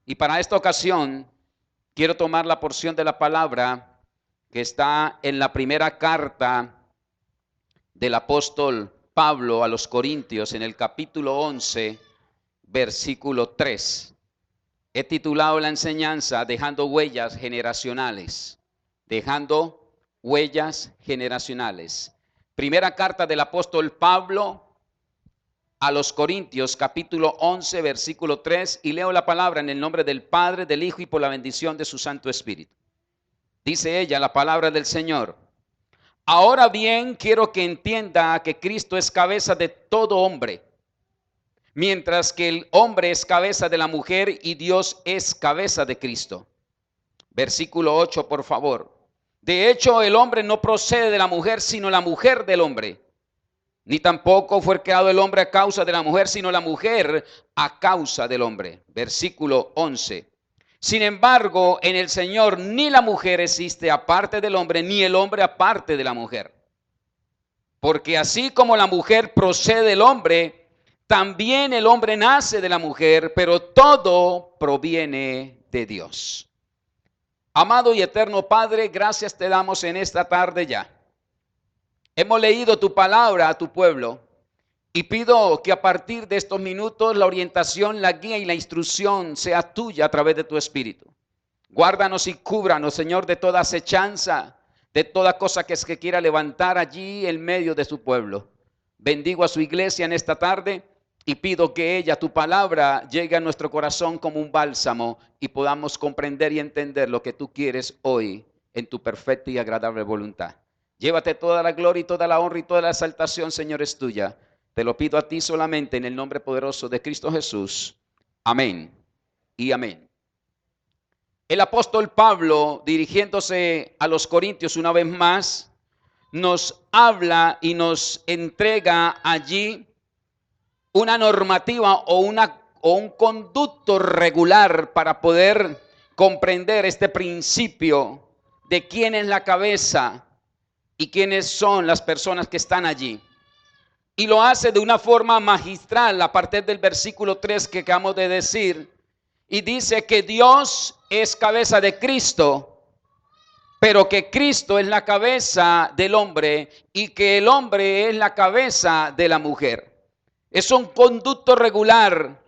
Y para esta ocasión quiero tomar la porción de la palabra que está en la primera carta del apóstol Pablo a los Corintios, en el capítulo 11, versículo 3. He titulado la enseñanza Dejando huellas generacionales. Dejando huellas generacionales. Primera carta del apóstol Pablo a los Corintios, capítulo 11, versículo 3, y leo la palabra en el nombre del Padre, del Hijo y por la bendición de su Santo Espíritu. Dice ella, la palabra del Señor. Ahora bien, quiero que entienda que Cristo es cabeza de todo hombre, mientras que el hombre es cabeza de la mujer y Dios es cabeza de Cristo. Versículo 8, por favor. De hecho, el hombre no procede de la mujer, sino la mujer del hombre. Ni tampoco fue creado el hombre a causa de la mujer, sino la mujer a causa del hombre. Versículo 11. Sin embargo, en el Señor ni la mujer existe aparte del hombre, ni el hombre aparte de la mujer. Porque así como la mujer procede del hombre, también el hombre nace de la mujer, pero todo proviene de Dios. Amado y eterno Padre, gracias te damos en esta tarde ya. Hemos leído tu palabra a tu pueblo y pido que a partir de estos minutos la orientación, la guía y la instrucción sea tuya a través de tu Espíritu. Guárdanos y cúbranos, Señor, de toda acechanza, de toda cosa que quiera levantar allí en medio de su pueblo. Bendigo a su iglesia en esta tarde y pido que ella, tu palabra, llegue a nuestro corazón como un bálsamo y podamos comprender y entender lo que tú quieres hoy en tu perfecta y agradable voluntad. Llévate toda la gloria y toda la honra y toda la exaltación, Señor, es tuya. Te lo pido a ti solamente en el nombre poderoso de Cristo Jesús. Amén y amén. El apóstol Pablo, dirigiéndose a los Corintios una vez más, nos habla y nos entrega allí una normativa o un conducto regular para poder comprender este principio de quién es la cabeza y quiénes son las personas que están allí. Y lo hace de una forma magistral a partir del versículo 3 que acabamos de decir. Y dice que Dios es cabeza de Cristo, pero que Cristo es la cabeza del hombre y que el hombre es la cabeza de la mujer. Es un conducto regular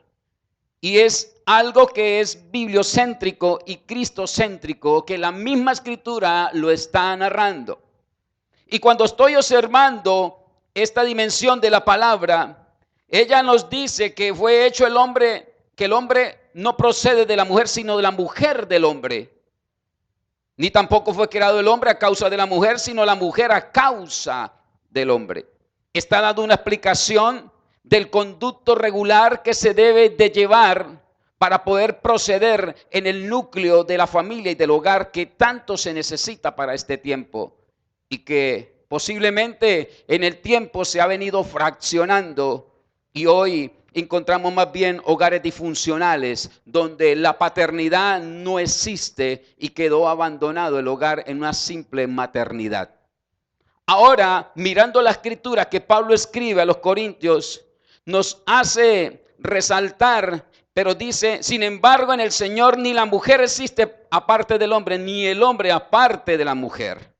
y es algo que es bibliocéntrico y cristocéntrico, que la misma escritura lo está narrando. Y cuando estoy observando esta dimensión de la palabra, ella nos dice que fue hecho el hombre, que el hombre no procede de la mujer, sino de la mujer del hombre. Ni tampoco fue creado el hombre a causa de la mujer, sino la mujer a causa del hombre. Está dando una explicación del conducto regular que se debe de llevar para poder proceder en el núcleo de la familia y del hogar que tanto se necesita para este tiempo. Y que posiblemente en el tiempo se ha venido fraccionando y hoy encontramos más bien hogares disfuncionales donde la paternidad no existe y quedó abandonado el hogar en una simple maternidad. Ahora, mirando la escritura que Pablo escribe a los Corintios, nos hace resaltar, pero dice, sin embargo, en el Señor ni la mujer existe aparte del hombre, ni el hombre aparte de la mujer.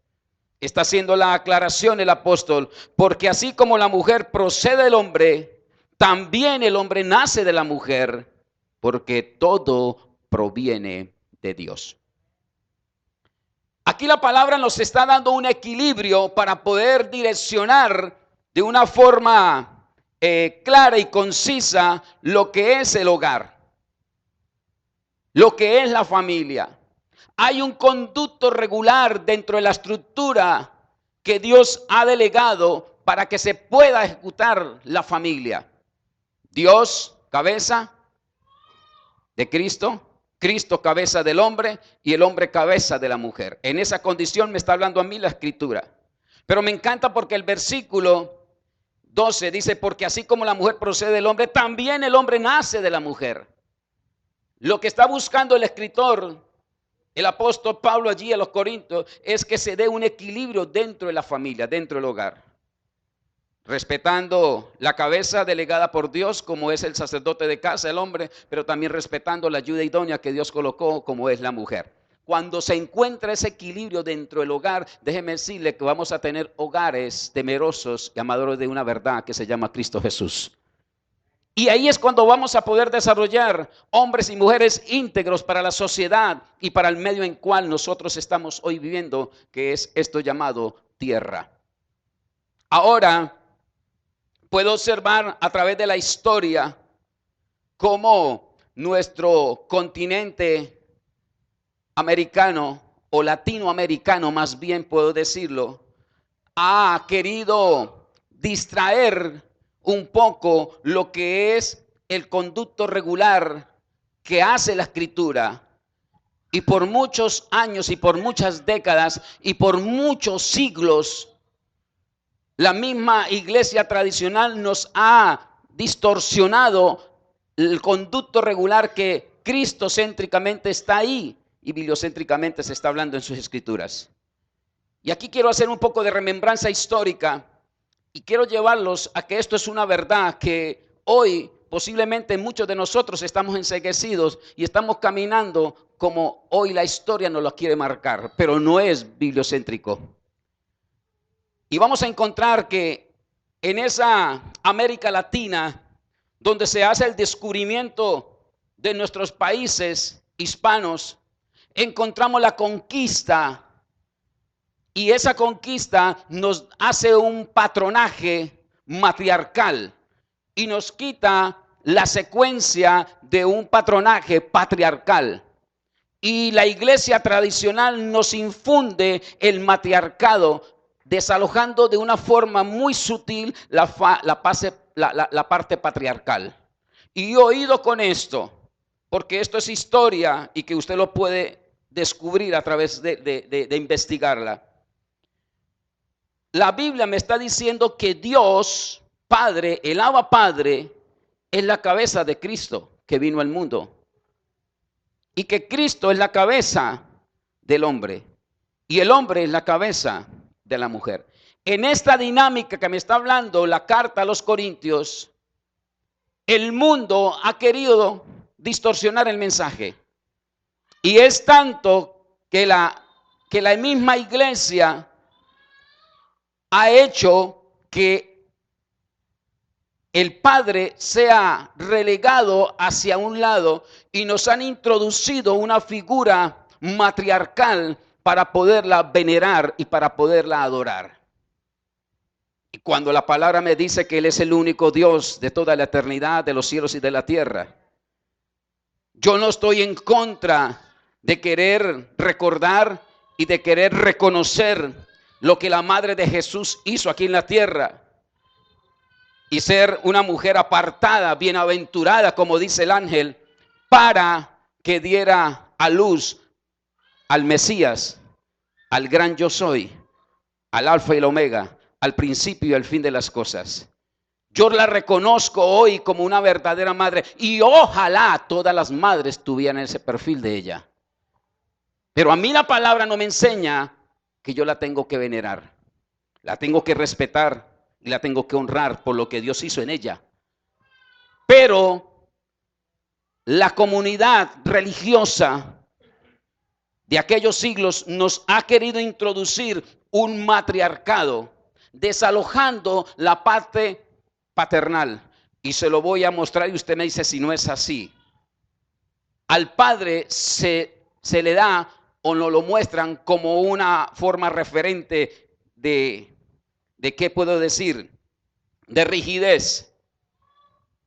Está haciendo la aclaración el apóstol, porque así como la mujer procede del hombre, también el hombre nace de la mujer, porque todo proviene de Dios. Aquí la palabra nos está dando un equilibrio para poder direccionar de una forma clara y concisa lo que es el hogar, lo que es la familia. Hay un conducto regular dentro de la estructura que Dios ha delegado para que se pueda ejecutar la familia. Dios, cabeza de Cristo, Cristo cabeza del hombre y el hombre cabeza de la mujer. En esa condición me está hablando a mí la escritura. Pero me encanta porque el versículo 12 dice, porque así como la mujer procede del hombre, también el hombre nace de la mujer. Lo que está buscando el escritor, el apóstol Pablo allí a los Corintios, es que se dé un equilibrio dentro de la familia, dentro del hogar. respetando la cabeza delegada por Dios, como es el sacerdote de casa, el hombre, pero también respetando la ayuda idónea que Dios colocó, como es la mujer. Cuando se encuentra ese equilibrio dentro del hogar, déjeme decirle que vamos a tener hogares temerosos y amadores de una verdad que se llama Cristo Jesús. Y ahí es cuando vamos a poder desarrollar hombres y mujeres íntegros para la sociedad y para el medio en cual nosotros estamos hoy viviendo, que es esto llamado tierra. Ahora, puedo observar a través de la historia cómo nuestro continente americano o latinoamericano, más bien puedo decirlo, ha querido distraer un poco lo que es el conducto regular que hace la Escritura. Y por muchos años y por muchas décadas y por muchos siglos, la misma iglesia tradicional nos ha distorsionado el conducto regular que cristocéntricamente está ahí y bibliocéntricamente se está hablando en sus escrituras. Y aquí quiero hacer un poco de remembranza histórica y quiero llevarlos a que esto es una verdad que hoy posiblemente muchos de nosotros estamos enceguecidos y estamos caminando como hoy la historia nos lo quiere marcar, pero no es bibliocéntrico. Y vamos a encontrar que en esa América Latina, donde se hace el descubrimiento de nuestros países hispanos, encontramos la conquista. Y esa conquista nos hace un patronaje matriarcal y nos quita la secuencia de un patronaje patriarcal. Y la iglesia tradicional nos infunde el matriarcado, desalojando de una forma muy sutil la parte patriarcal. Y yo he ido con esto, porque esto es historia y que usted lo puede descubrir a través de investigarla. La Biblia me está diciendo que Dios, Padre, el Abba Padre, es la cabeza de Cristo que vino al mundo. Y que Cristo es la cabeza del hombre. Y el hombre es la cabeza de la mujer. En esta dinámica que me está hablando la carta a los Corintios, el mundo ha querido distorsionar el mensaje. Y es tanto que la misma iglesia ha hecho que el Padre sea relegado hacia un lado y nos han introducido una figura matriarcal para poderla venerar y para poderla adorar. Y cuando la palabra me dice que Él es el único Dios de toda la eternidad, de los cielos y de la tierra, yo no estoy en contra de querer recordar y de querer reconocer lo que la madre de Jesús hizo aquí en la tierra y ser una mujer apartada, bienaventurada, como dice el ángel, para que diera a luz al Mesías, al gran yo soy, al alfa y el omega, al principio y al fin de las cosas. Yo la reconozco hoy como una verdadera madre y ojalá todas las madres tuvieran ese perfil de ella. Pero a mí la palabra no me enseña que yo la tengo que venerar, la tengo que respetar y la tengo que honrar por lo que Dios hizo en ella. Pero la comunidad religiosa de aquellos siglos nos ha querido introducir un matriarcado, desalojando la parte paternal. Y se lo voy a mostrar y usted me dice si no es así. Al padre se le da o nos lo muestran como una forma referente de ¿qué puedo decir? De rigidez,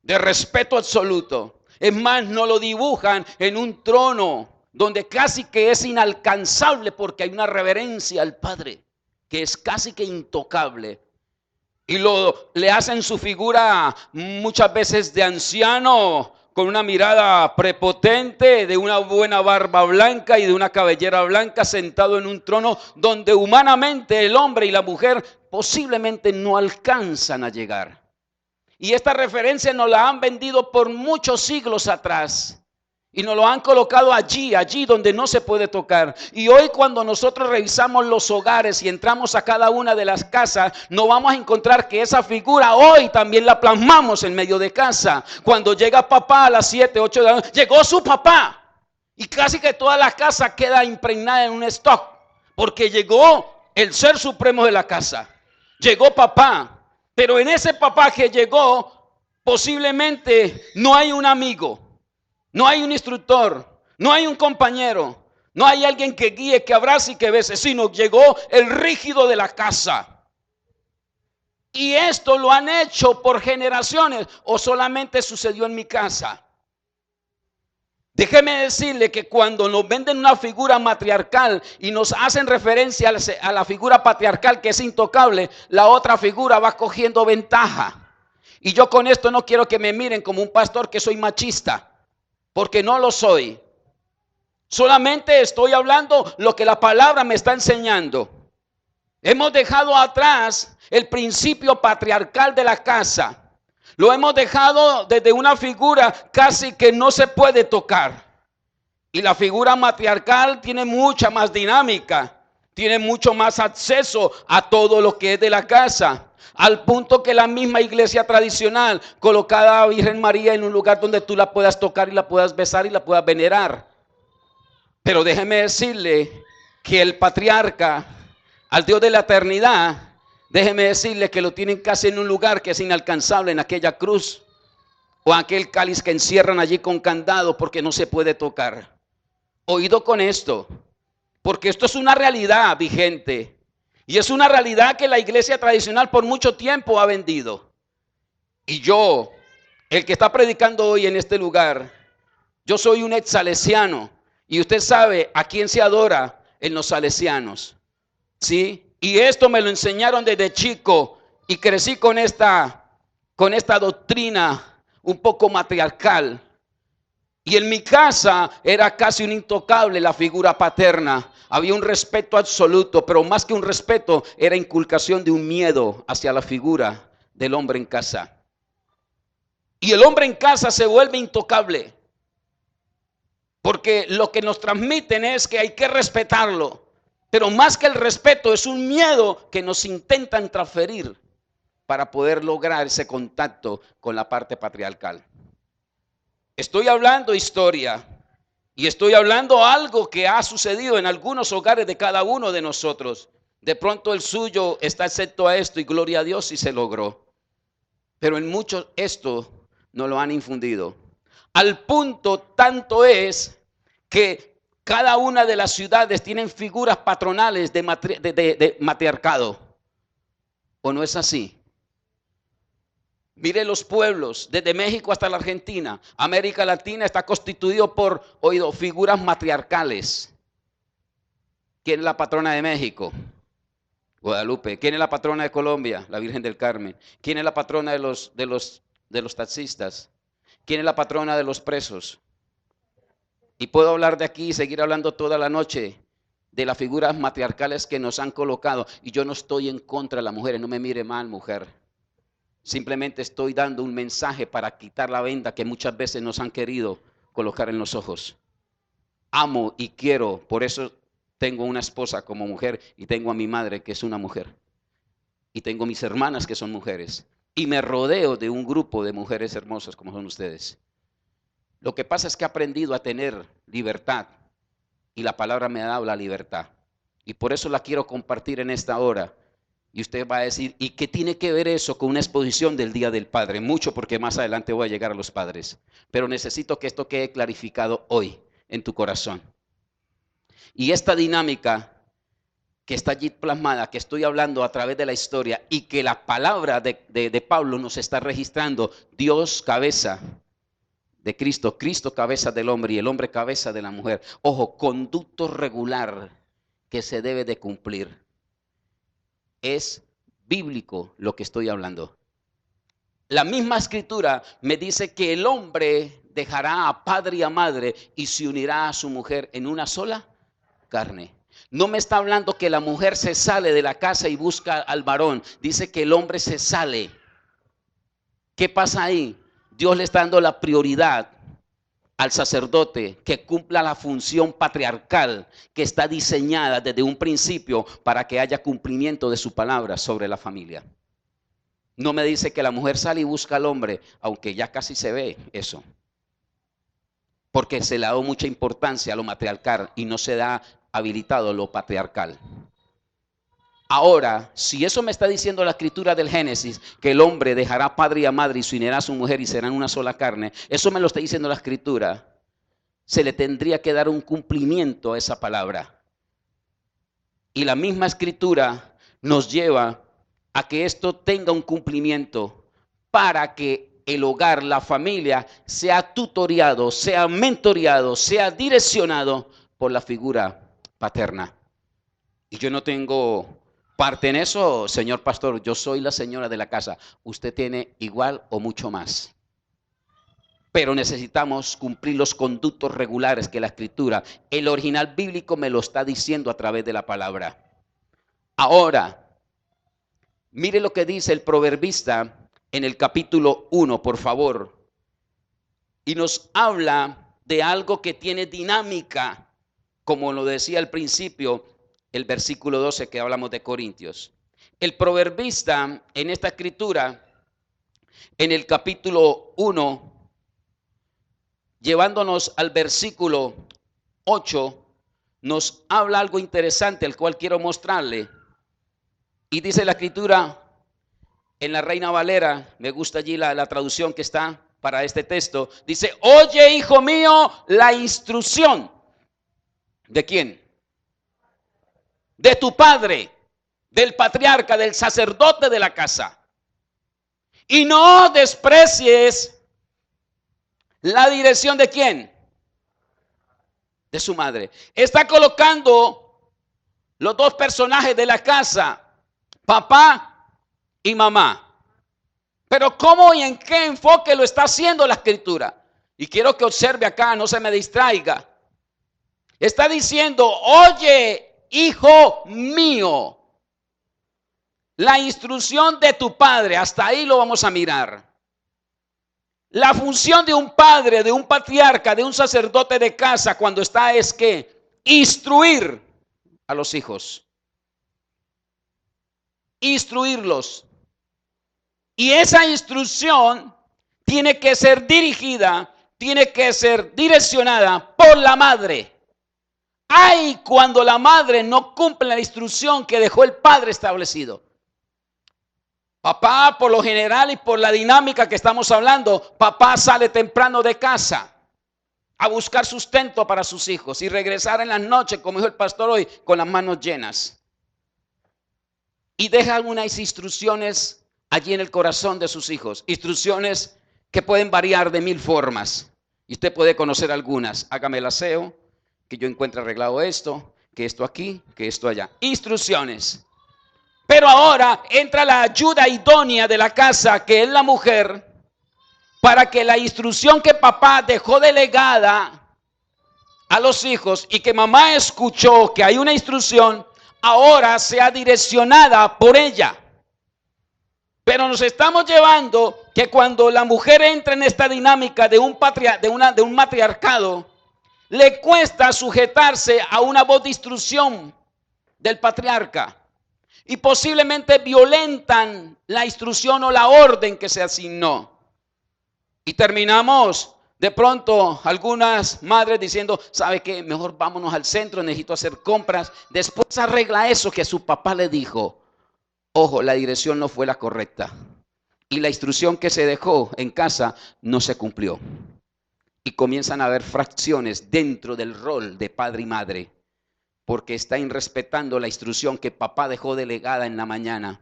de respeto absoluto. Es más, nos lo dibujan en un trono donde casi que es inalcanzable porque hay una reverencia al Padre que es casi que intocable. Y le hacen su figura muchas veces de anciano, con una mirada prepotente, de una buena barba blanca y de una cabellera blanca, sentado en un trono donde humanamente el hombre y la mujer posiblemente no alcanzan a llegar. Y esta referencia nos la han vendido por muchos siglos atrás. Y nos lo han colocado allí donde no se puede tocar. Y hoy cuando nosotros revisamos los hogares y entramos a cada una de las casas, nos vamos a encontrar que esa figura hoy también la plasmamos en medio de casa. Cuando llega papá a las 7, 8 de la noche, llegó su papá. Y casi que toda la casa queda impregnada en un stock. Porque llegó el ser supremo de la casa. Llegó papá. Pero en ese papá que llegó, posiblemente no hay un amigo. No hay un instructor, no hay un compañero, no hay alguien que guíe, que abrace y que bese, sino llegó el rígido de la casa. Y esto lo han hecho por generaciones o solamente sucedió en mi casa. Déjeme decirle que cuando nos venden una figura matriarcal y nos hacen referencia a la figura patriarcal que es intocable, la otra figura va cogiendo ventaja. Y yo con esto no quiero que me miren como un pastor que soy machista. Porque no lo soy. Solamente estoy hablando lo que la palabra me está enseñando. Hemos dejado atrás el principio patriarcal de la casa. Lo hemos dejado desde una figura casi que no se puede tocar. Y la figura matriarcal tiene mucha más dinámica. Tiene mucho más acceso a todo lo que es de la casa. Al punto que la misma iglesia tradicional colocada a Virgen María en un lugar donde tú la puedas tocar y la puedas besar y la puedas venerar. Pero déjeme decirle que el patriarca, al Dios de la eternidad, déjeme decirle que lo tienen casi en un lugar que es inalcanzable, en aquella cruz o aquel cáliz que encierran allí con candado porque no se puede tocar. Oído con esto, porque esto es una realidad vigente. Y es una realidad que la iglesia tradicional por mucho tiempo ha vendido. Y yo, el que está predicando hoy en este lugar, yo soy un ex salesiano. Y usted sabe a quién se adora en los salesianos. ¿Sí? Y esto me lo enseñaron desde chico. Y crecí con esta doctrina un poco matriarcal. Y en mi casa era casi un intocable la figura paterna. Había un respeto absoluto, pero más que un respeto, era inculcación de un miedo hacia la figura del hombre en casa. Y el hombre en casa se vuelve intocable, porque lo que nos transmiten es que hay que respetarlo. Pero más que el respeto, es un miedo que nos intentan transferir para poder lograr ese contacto con la parte patriarcal. Estoy hablando historia. Y estoy hablando algo que ha sucedido en algunos hogares de cada uno de nosotros. De pronto el suyo está excepto a esto y gloria a Dios si se logró. Pero en muchos esto no lo han infundido. Al punto tanto es que cada una de las ciudades tienen figuras patronales de matriarcado. ¿O no es así? Mire los pueblos, desde México hasta la Argentina, América Latina está constituido por, figuras matriarcales. ¿Quién es la patrona de México? Guadalupe. ¿Quién es la patrona de Colombia? La Virgen del Carmen. ¿Quién es la patrona de los taxistas? ¿Quién es la patrona de los presos? Y puedo hablar de aquí y seguir hablando toda la noche de las figuras matriarcales que nos han colocado. Y yo no estoy en contra de las mujeres, no me mire mal, mujer. Simplemente estoy dando un mensaje para quitar la venda que muchas veces nos han querido colocar en los ojos. Amo y quiero, por eso tengo una esposa como mujer y tengo a mi madre que es una mujer. Y tengo mis hermanas que son mujeres. Y me rodeo de un grupo de mujeres hermosas como son ustedes. Lo que pasa es que he aprendido a tener libertad y la palabra me ha dado la libertad. Y por eso la quiero compartir en esta hora. Y usted va a decir, ¿y qué tiene que ver eso con una exposición del Día del Padre? Mucho, porque más adelante voy a llegar a los padres. Pero necesito que esto quede clarificado hoy en tu corazón. Y esta dinámica que está allí plasmada, que estoy hablando a través de la historia y que la palabra de Pablo nos está registrando, Dios cabeza de Cristo, Cristo cabeza del hombre y el hombre cabeza de la mujer. Ojo, conducto regular que se debe de cumplir. Es bíblico lo que estoy hablando. La misma escritura me dice que el hombre dejará a padre y a madre y se unirá a su mujer en una sola carne. No me está hablando que la mujer se sale de la casa y busca al varón. Dice que el hombre se sale. ¿Qué pasa ahí? Dios le está dando la prioridad al sacerdote que cumpla la función patriarcal que está diseñada desde un principio para que haya cumplimiento de su palabra sobre la familia. No me dice que la mujer sale y busca al hombre, aunque ya casi se ve eso. Porque se le ha dado mucha importancia a lo matriarcal y no se da habilitado lo patriarcal. Ahora, si eso me está diciendo la escritura del Génesis, que el hombre dejará padre y a madre y se unirá a su mujer y serán una sola carne, eso me lo está diciendo la escritura, se le tendría que dar un cumplimiento a esa palabra. Y la misma escritura nos lleva a que esto tenga un cumplimiento para que el hogar, la familia, sea tutoriado, sea mentoreado, sea direccionado por la figura paterna. Y yo no tengo parte en eso, señor pastor, yo soy la señora de la casa. Usted tiene igual o mucho más. Pero necesitamos cumplir los conductos regulares que la escritura, el original bíblico me lo está diciendo a través de la palabra. Ahora, mire lo que dice el proverbista en el capítulo 1, por favor. Y nos habla de algo que tiene dinámica, como lo decía al principio, el versículo 12 que hablamos de Corintios. El proverbista en esta escritura, en el capítulo 1, llevándonos al versículo 8, nos habla algo interesante, el cual quiero mostrarle. Y dice la escritura en la Reina Valera, me gusta allí la traducción que está para este texto, dice: oye, hijo mío, la instrucción. ¿De quién? De tu padre, del patriarca, del sacerdote de la casa. Y no desprecies la dirección de quién? De su madre. Está colocando los dos personajes de la casa, papá y mamá. Pero ¿cómo y en qué enfoque lo está haciendo la escritura? Y quiero que observe acá, no se me distraiga. Está diciendo: oye, hijo mío, la instrucción de tu padre. Hasta ahí lo vamos a mirar. La función de un padre, de un patriarca, de un sacerdote de casa cuando está es que instruir a los hijos. Instruirlos. Y esa instrucción tiene que ser dirigida, tiene que ser direccionada por la madre. Ay, cuando la madre no cumple la instrucción que dejó el padre establecido. Papá, por lo general y por la dinámica que estamos hablando, papá sale temprano de casa a buscar sustento para sus hijos y regresar en las noches, como dijo el pastor hoy, con las manos llenas. Y deja algunas instrucciones allí en el corazón de sus hijos. Instrucciones que pueden variar de mil formas. Y usted puede conocer algunas. Hágame el aseo, que yo encuentre arreglado esto, que esto aquí, que esto allá. Instrucciones. Pero ahora entra la ayuda idónea de la casa, que es la mujer, para que la instrucción que papá dejó delegada a los hijos y que mamá escuchó que hay una instrucción, ahora sea direccionada por ella. Pero nos estamos llevando que cuando la mujer entra en esta dinámica de un matriarcado, le cuesta sujetarse a una voz de instrucción del patriarca. Y posiblemente violentan la instrucción o la orden que se asignó. Y terminamos de pronto algunas madres diciendo: ¿sabe qué? Mejor vámonos al centro, necesito hacer compras. Después arregla eso que su papá le dijo. Ojo, la dirección no fue la correcta. Y la instrucción que se dejó en casa no se cumplió. Y comienzan a haber fracciones dentro del rol de padre y madre, porque está irrespetando la instrucción que papá dejó delegada en la mañana.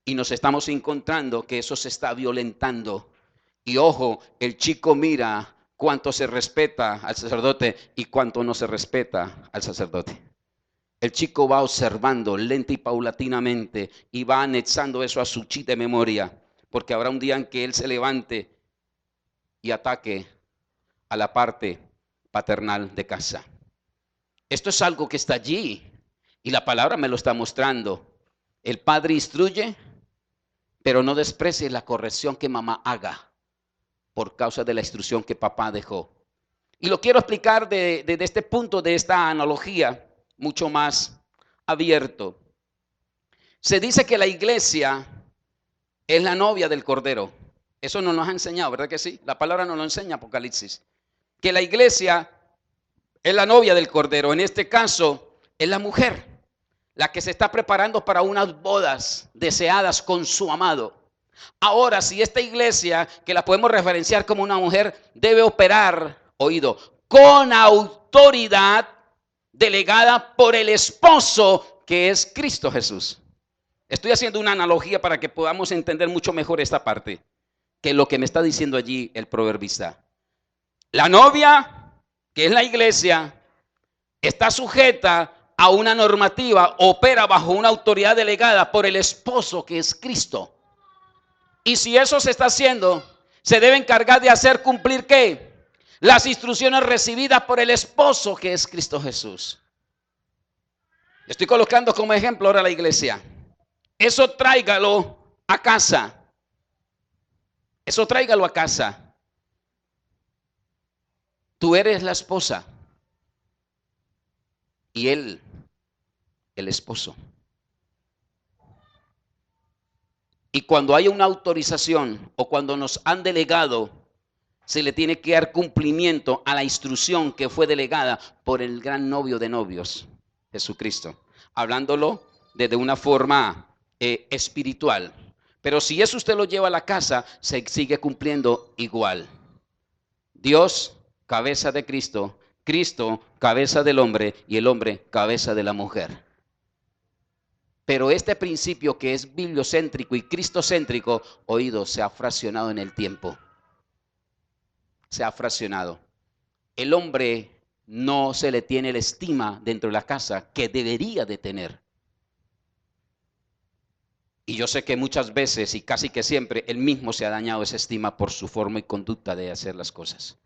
Y nos estamos encontrando que eso se está violentando. Y ojo, el chico mira cuánto se respeta al sacerdote y cuánto no se respeta al sacerdote. El chico va observando lenta y paulatinamente y va anexando eso a su chip de memoria, porque habrá un día en que él se levante y ataque a la parte paternal de casa. Esto es algo que está allí y la palabra me lo está mostrando. El padre instruye, pero no desprecie la corrección que mamá haga por causa de la instrucción que papá dejó. Y lo quiero explicar desde este punto, de esta analogía, mucho más abierto. Se dice que la iglesia es la novia del Cordero. Eso no nos ha enseñado, ¿verdad que sí? La palabra nos lo enseña Apocalipsis. Que la iglesia es la novia del Cordero. En este caso, es la mujer, la que se está preparando para unas bodas deseadas con su amado. Ahora, si esta iglesia, que la podemos referenciar como una mujer, debe operar, oído, con autoridad delegada por el esposo, que es Cristo Jesús. Estoy haciendo una analogía para que podamos entender mucho mejor esta parte, que lo que me está diciendo allí el proverbista. La novia, que es la iglesia, está sujeta a una normativa, opera bajo una autoridad delegada por el esposo, que es Cristo. Y si eso se está haciendo, se debe encargar de hacer cumplir ¿qué? Las instrucciones recibidas por el esposo, que es Cristo Jesús. Estoy colocando como ejemplo ahora la iglesia. Eso tráigalo a casa. Eso tráigalo a casa. Tú eres la esposa y él, el esposo. Y cuando hay una autorización o cuando nos han delegado, se le tiene que dar cumplimiento a la instrucción que fue delegada por el gran novio de novios, Jesucristo. Hablándolo desde una forma espiritual. Pero si eso usted lo lleva a la casa, se sigue cumpliendo igual. Dios, cabeza de Cristo. Cristo, cabeza del hombre. Y el hombre, cabeza de la mujer. Pero este principio que es bibliocéntrico y cristocéntrico, oído, se ha fraccionado en el tiempo. Se ha fraccionado. El hombre no se le tiene la estima dentro de la casa que debería de tener. Y yo sé que muchas veces y casi que siempre él mismo se ha dañado esa estima por su forma y conducta de hacer las cosas.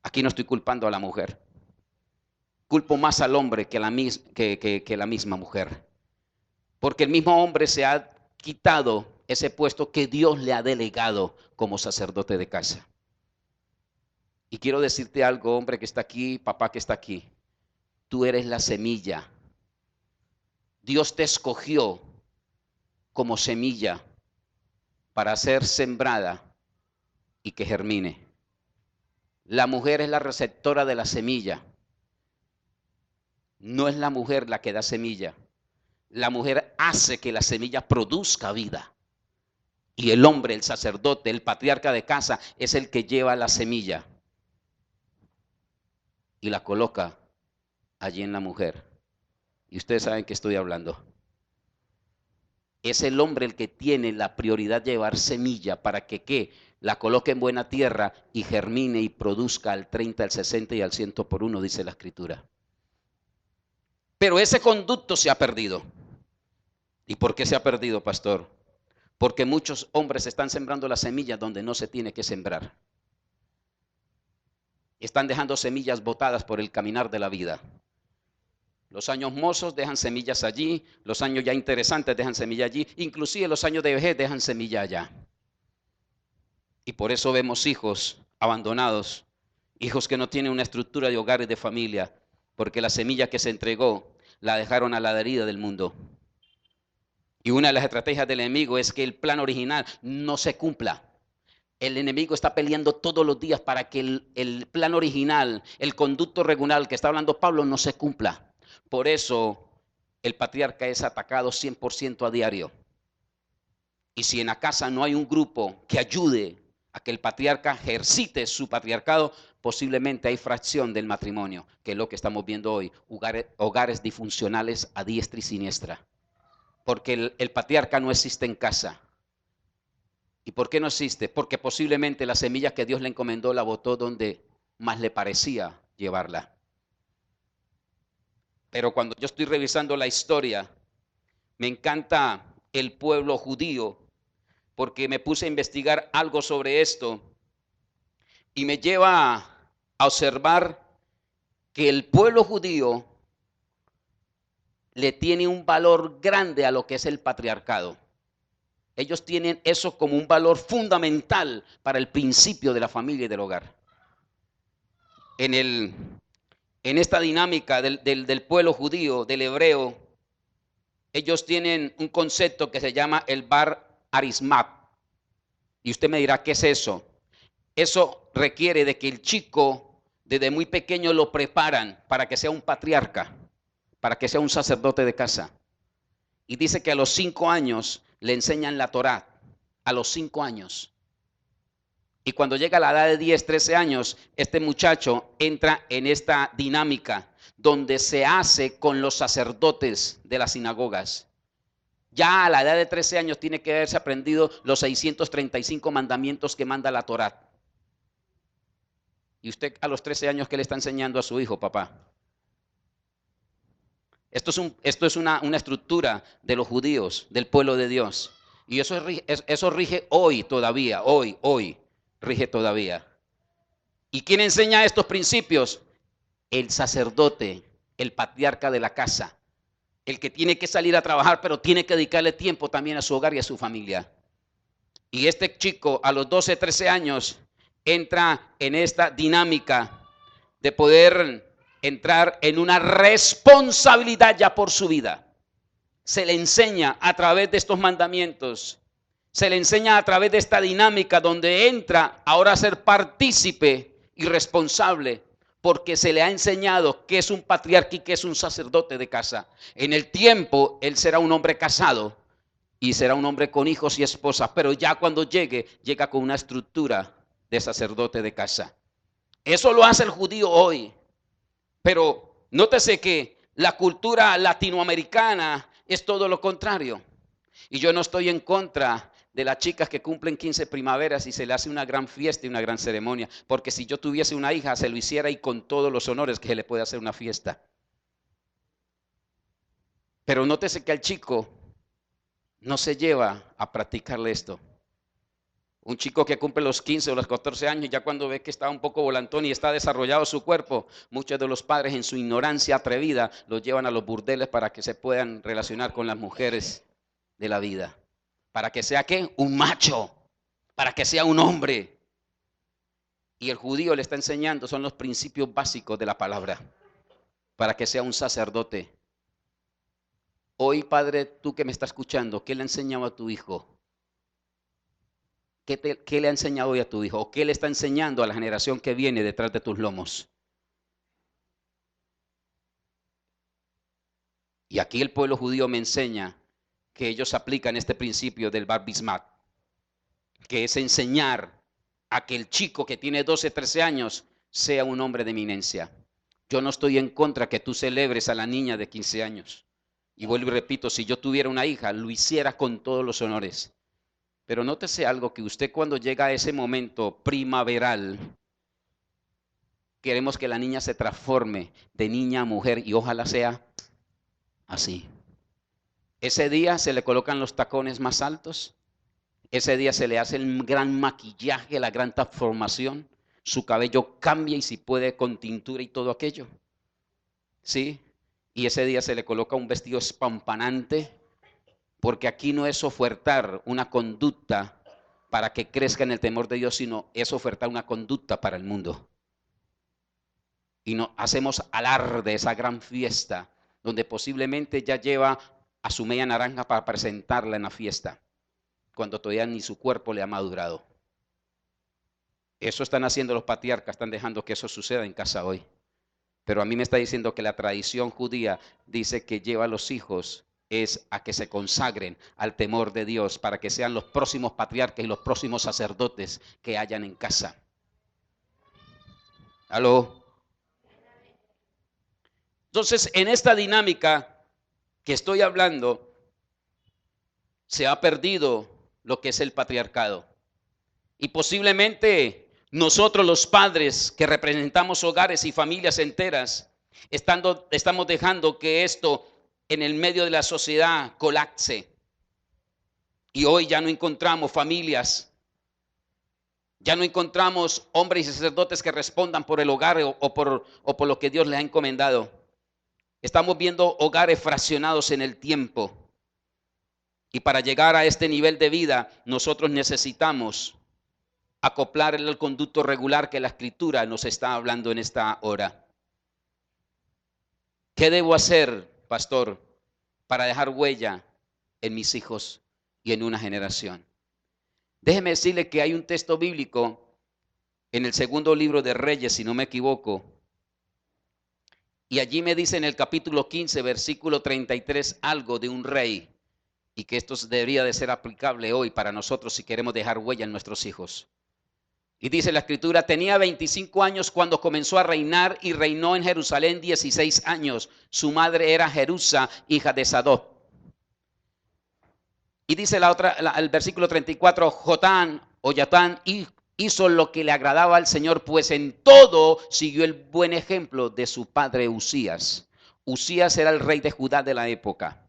Aquí no estoy culpando a la mujer. Culpo más al hombre que la misma mujer. Porque el mismo hombre se ha quitado ese puesto que Dios le ha delegado como sacerdote de casa. Y quiero decirte algo, hombre que está aquí, papá que está aquí. Tú eres la semilla. Dios te escogió como semilla para ser sembrada y que germine. La mujer es la receptora de la semilla. No es la mujer la que da semilla. La mujer hace que la semilla produzca vida. Y el hombre, el sacerdote, el patriarca de casa, es el que lleva la semilla y la coloca allí en la mujer. Y ustedes saben que estoy hablando. Es el hombre el que tiene la prioridad de llevar semilla para que ¿qué? La coloque en buena tierra y germine y produzca al 30, al 60 y al 100 por uno, dice la escritura. Pero ese conducto se ha perdido. ¿Y por qué se ha perdido, pastor? Porque muchos hombres están sembrando la semilla donde no se tiene que sembrar. Están dejando semillas botadas por el caminar de la vida. Los años mozos dejan semillas allí, los años ya interesantes dejan semilla allí, inclusive los años de vejez dejan semilla allá. Y por eso vemos hijos abandonados, hijos que no tienen una estructura de hogar y de familia, porque la semilla que se entregó la dejaron a la deriva del mundo. Y una de las estrategias del enemigo es que el plan original no se cumpla. El enemigo está peleando todos los días para que el plan original, el conducto regular que está hablando Pablo, no se cumpla. Por eso el patriarca es atacado 100% a diario. Y si en la casa no hay un grupo que ayude a que el patriarca ejercite su patriarcado, posiblemente hay fracción del matrimonio, que es lo que estamos viendo hoy, hogares disfuncionales a diestra y siniestra. Porque el patriarca no existe en casa. ¿Y por qué no existe? Porque posiblemente la semilla que Dios le encomendó la botó donde más le parecía llevarla. Pero cuando yo estoy revisando la historia, me encanta el pueblo judío, porque me puse a investigar algo sobre esto y me lleva a observar que el pueblo judío le tiene un valor grande a lo que es el patriarcado. Ellos tienen eso como un valor fundamental para el principio de la familia y del hogar. en esta dinámica del pueblo judío, del hebreo, ellos tienen un concepto que se llama el bar arismat. Y usted me dirá, ¿qué es eso? Eso requiere de que el chico desde muy pequeño lo preparan para que sea un patriarca, para que sea un sacerdote de casa. Y dice que a los 5 años le enseñan la Torá, a los 5 años. Y cuando llega a la edad de 10, 13 años, este muchacho entra en esta dinámica donde se hace con los sacerdotes de las sinagogas. Ya a la edad de 13 años tiene que haberse aprendido los 635 mandamientos que manda la Torá. ¿Y usted a los 13 años qué le está enseñando a su hijo, papá? Esto es una estructura de los judíos, del pueblo de Dios. Y eso rige hoy todavía, hoy rige todavía. ¿Y quién enseña estos principios? El sacerdote, el patriarca de la casa. El que tiene que salir a trabajar, pero tiene que dedicarle tiempo también a su hogar y a su familia. Y este chico a los 12, 13 años entra en esta dinámica de poder entrar en una responsabilidad ya por su vida. Se le enseña a través de estos mandamientos, se le enseña a través de esta dinámica donde entra ahora a ser partícipe y responsable, porque se le ha enseñado que es un patriarca y que es un sacerdote de casa. En el tiempo él será un hombre casado y será un hombre con hijos y esposas, pero ya cuando llega con una estructura de sacerdote de casa. Eso lo hace el judío hoy. Pero nótese que la cultura latinoamericana es todo lo contrario. Y yo no estoy en contra de las chicas que cumplen 15 primaveras y se le hace una gran fiesta y una gran ceremonia. Porque si yo tuviese una hija, se lo hiciera y con todos los honores que se le puede hacer una fiesta. Pero nótese que al chico no se lleva a practicarle esto. Un chico que cumple los 15 o los 14 años, ya cuando ve que está un poco volantón y está desarrollado su cuerpo, muchos de los padres en su ignorancia atrevida los llevan a los burdeles para que se puedan relacionar con las mujeres de la vida. Para que sea ¿qué? Un macho, para que sea un hombre. Y el judío le está enseñando, son los principios básicos de la palabra, para que sea un sacerdote. Hoy, padre, tú que me estás escuchando, ¿qué le ha enseñado a tu hijo? ¿Qué le ha enseñado hoy a tu hijo? ¿O qué le está enseñando a la generación que viene detrás de tus lomos? Y aquí el pueblo judío me enseña que ellos aplican este principio del bar bismat, que es enseñar a que el chico que tiene 12, 13 años sea un hombre de eminencia. Yo no estoy en contra que tú celebres a la niña de 15 años. Y vuelvo y repito, si yo tuviera una hija, lo hiciera con todos los honores. Pero nótese algo, que usted cuando llega a ese momento primaveral, queremos que la niña se transforme de niña a mujer y ojalá sea así. Ese día se le colocan los tacones más altos, ese día se le hace el gran maquillaje, la gran transformación, su cabello cambia y si puede con tintura y todo aquello. ¿Sí? Y ese día se le coloca un vestido espampanante, porque aquí no es ofertar una conducta para que crezca en el temor de Dios, sino es ofertar una conducta para el mundo. Y no hacemos alarde, esa gran fiesta, donde posiblemente ya lleva a su media naranja para presentarla en la fiesta, cuando todavía ni su cuerpo le ha madurado. Eso están haciendo los patriarcas, están dejando que eso suceda en casa hoy. Pero a mí me está diciendo que la tradición judía dice que lleva a los hijos es a que se consagren al temor de Dios para que sean los próximos patriarcas y los próximos sacerdotes que hayan en casa. ¿Aló? Entonces, en esta dinámica que estoy hablando, se ha perdido lo que es el patriarcado. Y posiblemente nosotros los padres que representamos hogares y familias enteras, estamos dejando que esto en el medio de la sociedad colapse. Y hoy ya no encontramos familias, ya no encontramos hombres y sacerdotes que respondan por el hogar o por lo que Dios les ha encomendado. Estamos viendo hogares fraccionados en el tiempo. Y para llegar a este nivel de vida, nosotros necesitamos acoplar el conducto regular que la Escritura nos está hablando en esta hora. ¿Qué debo hacer, pastor, para dejar huella en mis hijos y en una generación? Déjeme decirle que hay un texto bíblico en el segundo libro de Reyes, si no me equivoco, y allí me dice en el capítulo 15, versículo 33, algo de un rey, y que esto debería de ser aplicable hoy para nosotros si queremos dejar huella en nuestros hijos. Y dice la Escritura, tenía 25 años cuando comenzó a reinar y reinó en Jerusalén 16 años. Su madre era Jerusa, hija de Sadoc. Y dice el versículo 34, Jotán hizo lo que le agradaba al Señor, pues en todo siguió el buen ejemplo de su padre Usías. Usías era el rey de Judá de la época.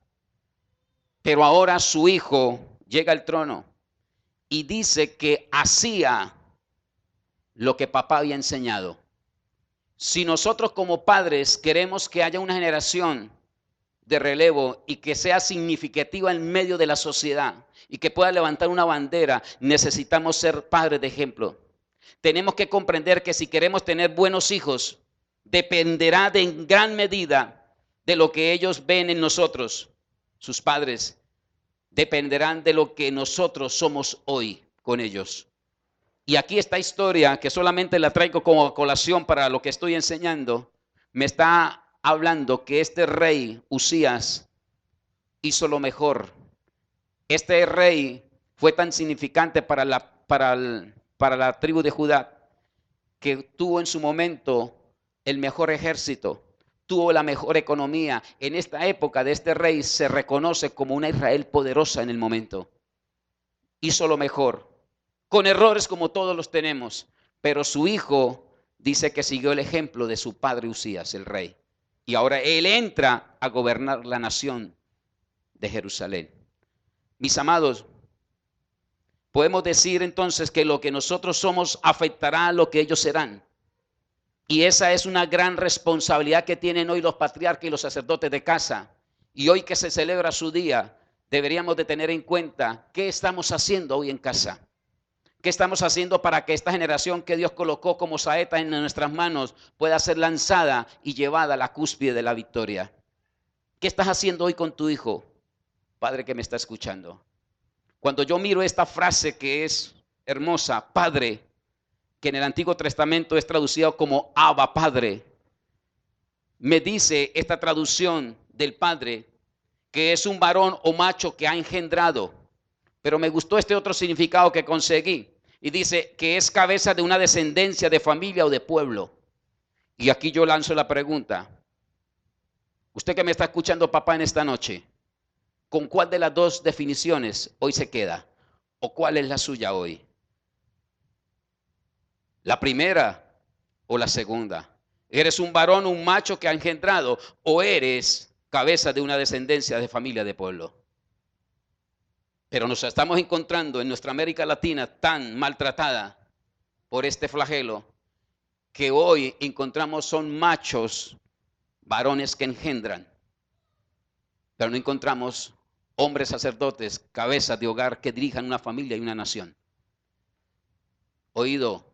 Pero ahora su hijo llega al trono y dice que hacía lo que papá había enseñado. Si nosotros como padres queremos que haya una generación de relevo y que sea significativa en medio de la sociedad y que pueda levantar una bandera, necesitamos ser padres de ejemplo. Tenemos que comprender que si queremos tener buenos hijos, dependerá en gran medida de lo que ellos ven en nosotros, sus padres. Dependerán de lo que nosotros somos hoy con ellos. Y aquí esta historia, que solamente la traigo como colación para lo que estoy enseñando, me está hablando que este rey Usías hizo lo mejor. Este rey fue tan significante para la tribu de Judá que tuvo en su momento el mejor ejército, tuvo la mejor economía. En esta época de este rey se reconoce como una Israel poderosa en el momento. Hizo lo mejor, con errores como todos los tenemos, pero su hijo dice que siguió el ejemplo de su padre Usías, el rey. Y ahora él entra a gobernar la nación de Jerusalén. Mis amados, podemos decir entonces que lo que nosotros somos afectará a lo que ellos serán. Y esa es una gran responsabilidad que tienen hoy los patriarcas y los sacerdotes de casa. Y hoy que se celebra su día, deberíamos de tener en cuenta qué estamos haciendo hoy en casa. ¿Qué estamos haciendo para que esta generación que Dios colocó como saeta en nuestras manos pueda ser lanzada y llevada a la cúspide de la victoria? ¿Qué estás haciendo hoy con tu hijo, padre que me está escuchando? Cuando yo miro esta frase que es hermosa, Padre, que en el Antiguo Testamento es traducido como Abba, Padre, me dice esta traducción del Padre que es un varón o macho que ha engendrado. Pero me gustó este otro significado que conseguí. Y dice que es cabeza de una descendencia, de familia o de pueblo. Y aquí yo lanzo la pregunta. Usted que me está escuchando, papá, en esta noche, ¿con cuál de las dos definiciones hoy se queda? ¿O cuál es la suya hoy? ¿La primera o la segunda? ¿Eres un varón, un macho que ha engendrado? ¿O eres cabeza de una descendencia, de familia, de pueblo? Pero nos estamos encontrando en nuestra América Latina tan maltratada por este flagelo que hoy encontramos son machos, varones que engendran, pero no encontramos hombres sacerdotes, cabezas de hogar que dirijan una familia y una nación. Oído,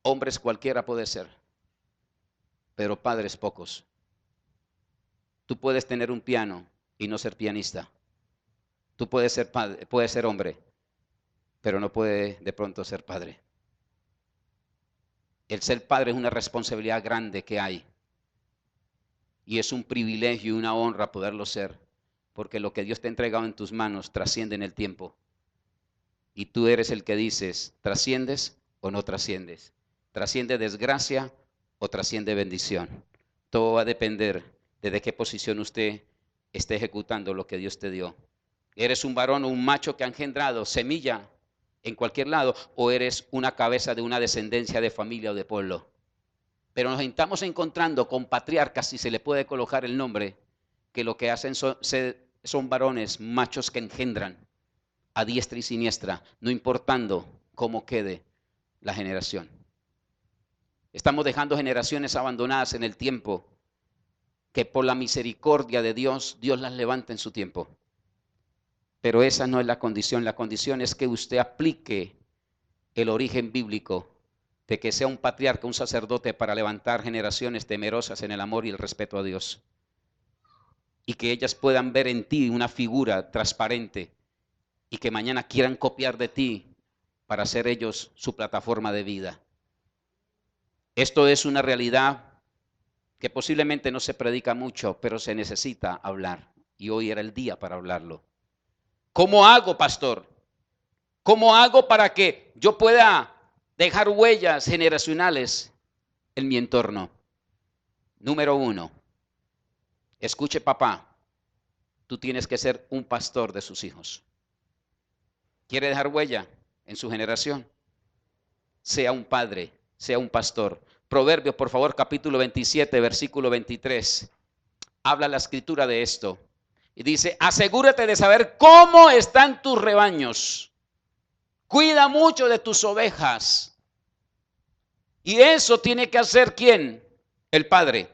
hombres cualquiera puede ser, pero padres pocos. Tú puedes tener un piano y no ser pianista. Tú puedes ser padre, puedes ser hombre, pero no puedes de pronto ser padre. El ser padre es una responsabilidad grande que hay. Y es un privilegio y una honra poderlo ser, porque lo que Dios te ha entregado en tus manos trasciende en el tiempo. Y tú eres el que dices, ¿trasciendes o no trasciendes? ¿Trasciende desgracia o trasciende bendición? Todo va a depender de qué posición usted esté ejecutando lo que Dios te dio. ¿Eres un varón o un macho que ha engendrado semilla en cualquier lado? ¿O eres una cabeza de una descendencia de familia o de pueblo? Pero nos estamos encontrando con patriarcas, si se le puede colocar el nombre, que lo que hacen son varones, machos que engendran a diestra y siniestra, no importando cómo quede la generación. Estamos dejando generaciones abandonadas en el tiempo, que por la misericordia de Dios, Dios las levanta en su tiempo. Pero esa no es la condición es que usted aplique el origen bíblico de que sea un patriarca, un sacerdote para levantar generaciones temerosas en el amor y el respeto a Dios. Y que ellas puedan ver en ti una figura transparente y que mañana quieran copiar de ti para hacer ellos su plataforma de vida. Esto es una realidad que posiblemente no se predica mucho, pero se necesita hablar. Y hoy era el día para hablarlo. ¿Cómo hago, pastor? ¿Cómo hago para que yo pueda dejar huellas generacionales en mi entorno? Número 1, escuche papá, tú tienes que ser un pastor de sus hijos. ¿Quiere dejar huella en su generación? Sea un padre, sea un pastor. Proverbios, por favor, capítulo 27, versículo 23. Habla la escritura de esto. Y dice, asegúrate de saber cómo están tus rebaños. Cuida mucho de tus ovejas. Y eso tiene que hacer ¿quién? El padre.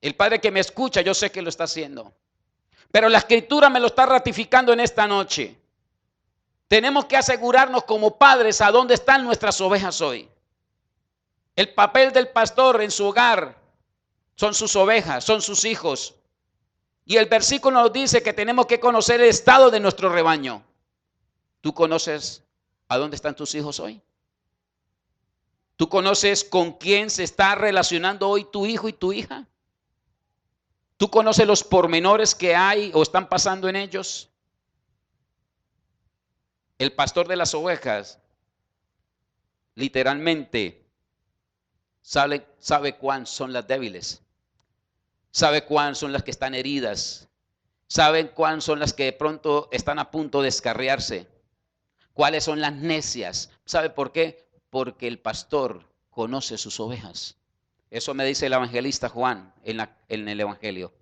El padre que me escucha, yo sé que lo está haciendo. Pero la escritura me lo está ratificando en esta noche. Tenemos que asegurarnos como padres a dónde están nuestras ovejas hoy. El papel del pastor en su hogar son sus ovejas, son sus hijos. Y el versículo nos dice que tenemos que conocer el estado de nuestro rebaño. ¿Tú conoces a dónde están tus hijos hoy? ¿Tú conoces con quién se está relacionando hoy tu hijo y tu hija? ¿Tú conoces los pormenores que hay o están pasando en ellos? El pastor de las ovejas literalmente sabe cuán son las débiles, sabe cuán son las que están heridas, saben cuán son las que de pronto están a punto de descarriarse, cuáles son las necias. ¿Sabe por qué? Porque el pastor conoce sus ovejas. Eso me dice el evangelista Juan en el evangelio.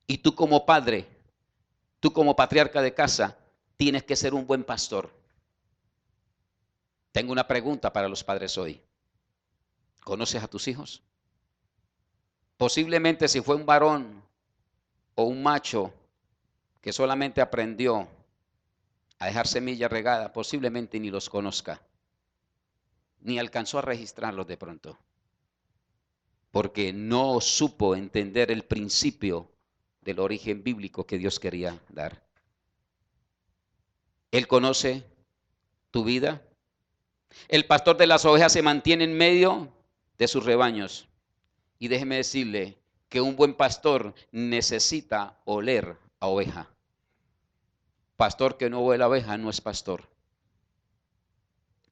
Y tú como padre, tú como patriarca de casa, tienes que ser un buen pastor. Tengo una pregunta para los padres hoy. ¿Conoces a tus hijos? Posiblemente si fue un varón o un macho que solamente aprendió a dejar semilla regada, posiblemente ni los conozca, ni alcanzó a registrarlos de pronto, porque no supo entender el principio del origen bíblico que Dios quería dar. Él conoce tu vida. El pastor de las ovejas se mantiene en medio de sus rebaños. Y déjeme decirle que un buen pastor necesita oler a oveja. Pastor que no huele a oveja no es pastor.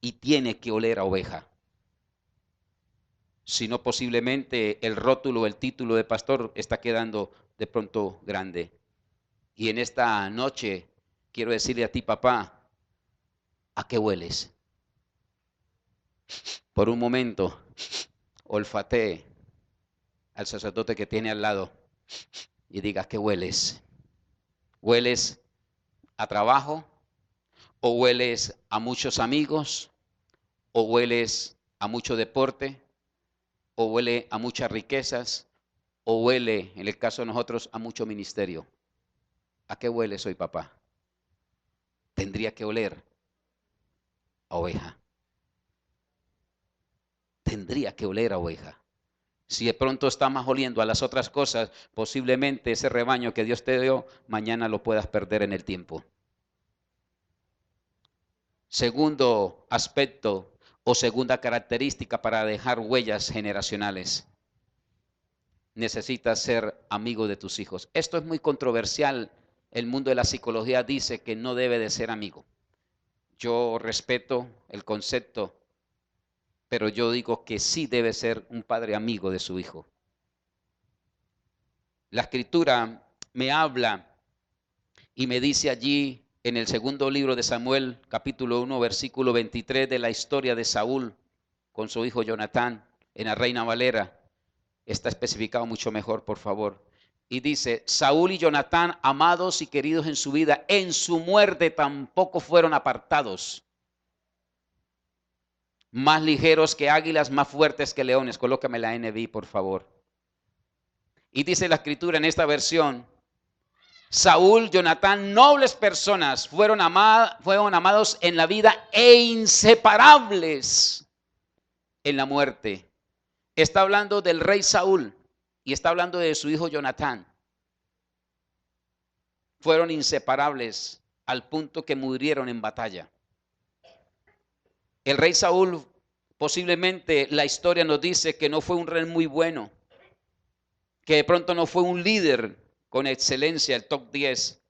Y tiene que oler a oveja. Si no, posiblemente el rótulo, el título de pastor está quedando de pronto grande. Y en esta noche quiero decirle a ti, papá, ¿a qué hueles? Por un momento, olfatee al sacerdote que tiene al lado y diga, ¿a qué hueles? ¿Hueles a trabajo? ¿O hueles a muchos amigos? ¿O hueles a mucho deporte? ¿O huele a muchas riquezas? ¿O huele, en el caso de nosotros, a mucho ministerio? ¿A qué hueles hoy, papá? Tendría que oler a oveja. Tendría que oler a oveja. Si de pronto está más oliendo a las otras cosas, posiblemente ese rebaño que Dios te dio, mañana lo puedas perder en el tiempo. Segundo aspecto o segunda característica para dejar huellas generacionales. Necesitas ser amigo de tus hijos. Esto es muy controversial. El mundo de la psicología dice que no debe de ser amigo. Yo respeto el concepto, pero yo digo que sí debe ser un padre amigo de su hijo. La escritura me habla y me dice allí en el segundo libro de Samuel, capítulo 1, versículo 23, de la historia de Saúl con su hijo Jonatán, en la Reina Valera. Está especificado mucho mejor, por favor. Y dice, Saúl y Jonatán, amados y queridos en su vida, en su muerte tampoco fueron apartados. Más ligeros que águilas, más fuertes que leones. Colócame la NBI, por favor. Y dice la escritura en esta versión, Saúl, Jonatán, nobles personas, fueron amados en la vida e inseparables en la muerte. Está hablando del rey Saúl y está hablando de su hijo Jonatán. Fueron inseparables al punto que murieron en batalla. El rey Saúl, posiblemente la historia nos dice que no fue un rey muy bueno, que de pronto no fue un líder con excelencia, el top 10.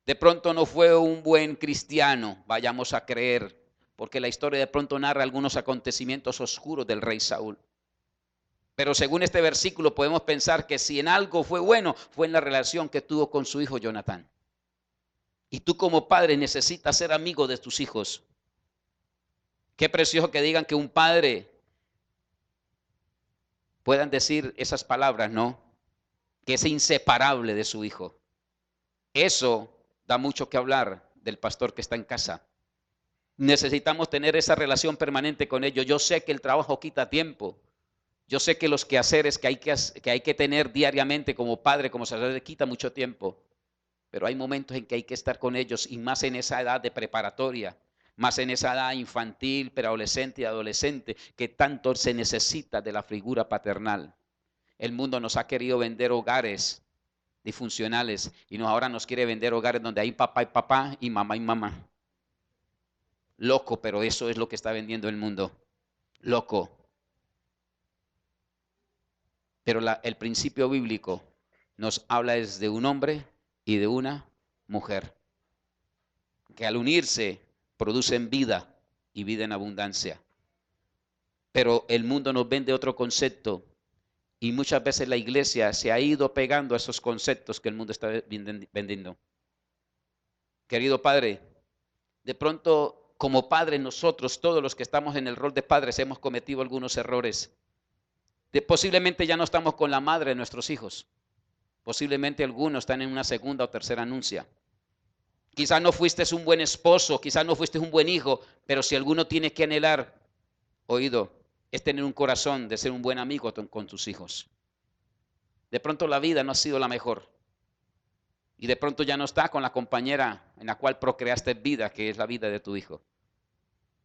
De pronto no fue un buen cristiano, vayamos a creer, porque la historia de pronto narra algunos acontecimientos oscuros del rey Saúl. Pero según este versículo podemos pensar que si en algo fue bueno, fue en la relación que tuvo con su hijo Jonatán. Y tú como padre necesitas ser amigo de tus hijos. Qué precioso que digan que un padre puedan decir esas palabras, ¿no? Que es inseparable de su hijo. Eso da mucho que hablar del pastor que está en casa. Necesitamos tener esa relación permanente con ellos. Yo sé que el trabajo quita tiempo. Yo sé que los quehaceres que hay que tener diariamente como padre, como sacerdote, quita mucho tiempo. Pero hay momentos en que hay que estar con ellos, y más en esa edad de preparatoria, más en esa edad infantil, preadolescente y adolescente, que tanto se necesita de la figura paternal. El mundo nos ha querido vender hogares disfuncionales y ahora nos quiere vender hogares donde hay papá y papá y mamá. Loco, pero eso es lo que está vendiendo el mundo. Loco. Pero el principio bíblico nos habla es de un hombre y de una mujer, que al unirse producen vida y vida en abundancia. Pero el mundo nos vende otro concepto y muchas veces la iglesia se ha ido pegando a esos conceptos que el mundo está vendiendo. Querido padre, de pronto como padres nosotros, todos los que estamos en el rol de padres, hemos cometido algunos errores. Posiblemente ya no estamos con la madre de nuestros hijos. Posiblemente algunos están en una segunda o tercera nuncia. Quizás no fuiste un buen esposo, quizás no fuiste un buen hijo, pero si alguno tiene que anhelar, oído, es tener un corazón de ser un buen amigo con tus hijos. De pronto la vida no ha sido la mejor. Y de pronto ya no está con la compañera en la cual procreaste vida, que es la vida de tu hijo.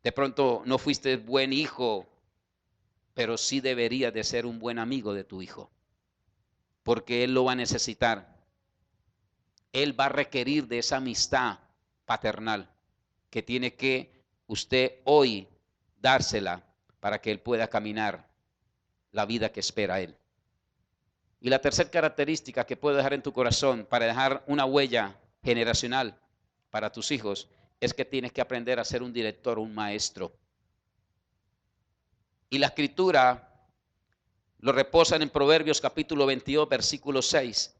De pronto no fuiste buen hijo, pero sí deberías de ser un buen amigo de tu hijo, porque él lo va a necesitar. Él va a requerir de esa amistad paternal que tiene que usted hoy dársela para que él pueda caminar la vida que espera él. Y la tercera característica que puedo dejar en tu corazón para dejar una huella generacional para tus hijos es que tienes que aprender a ser un director, un maestro. Y la escritura lo reposan en Proverbios capítulo 22, versículo 6.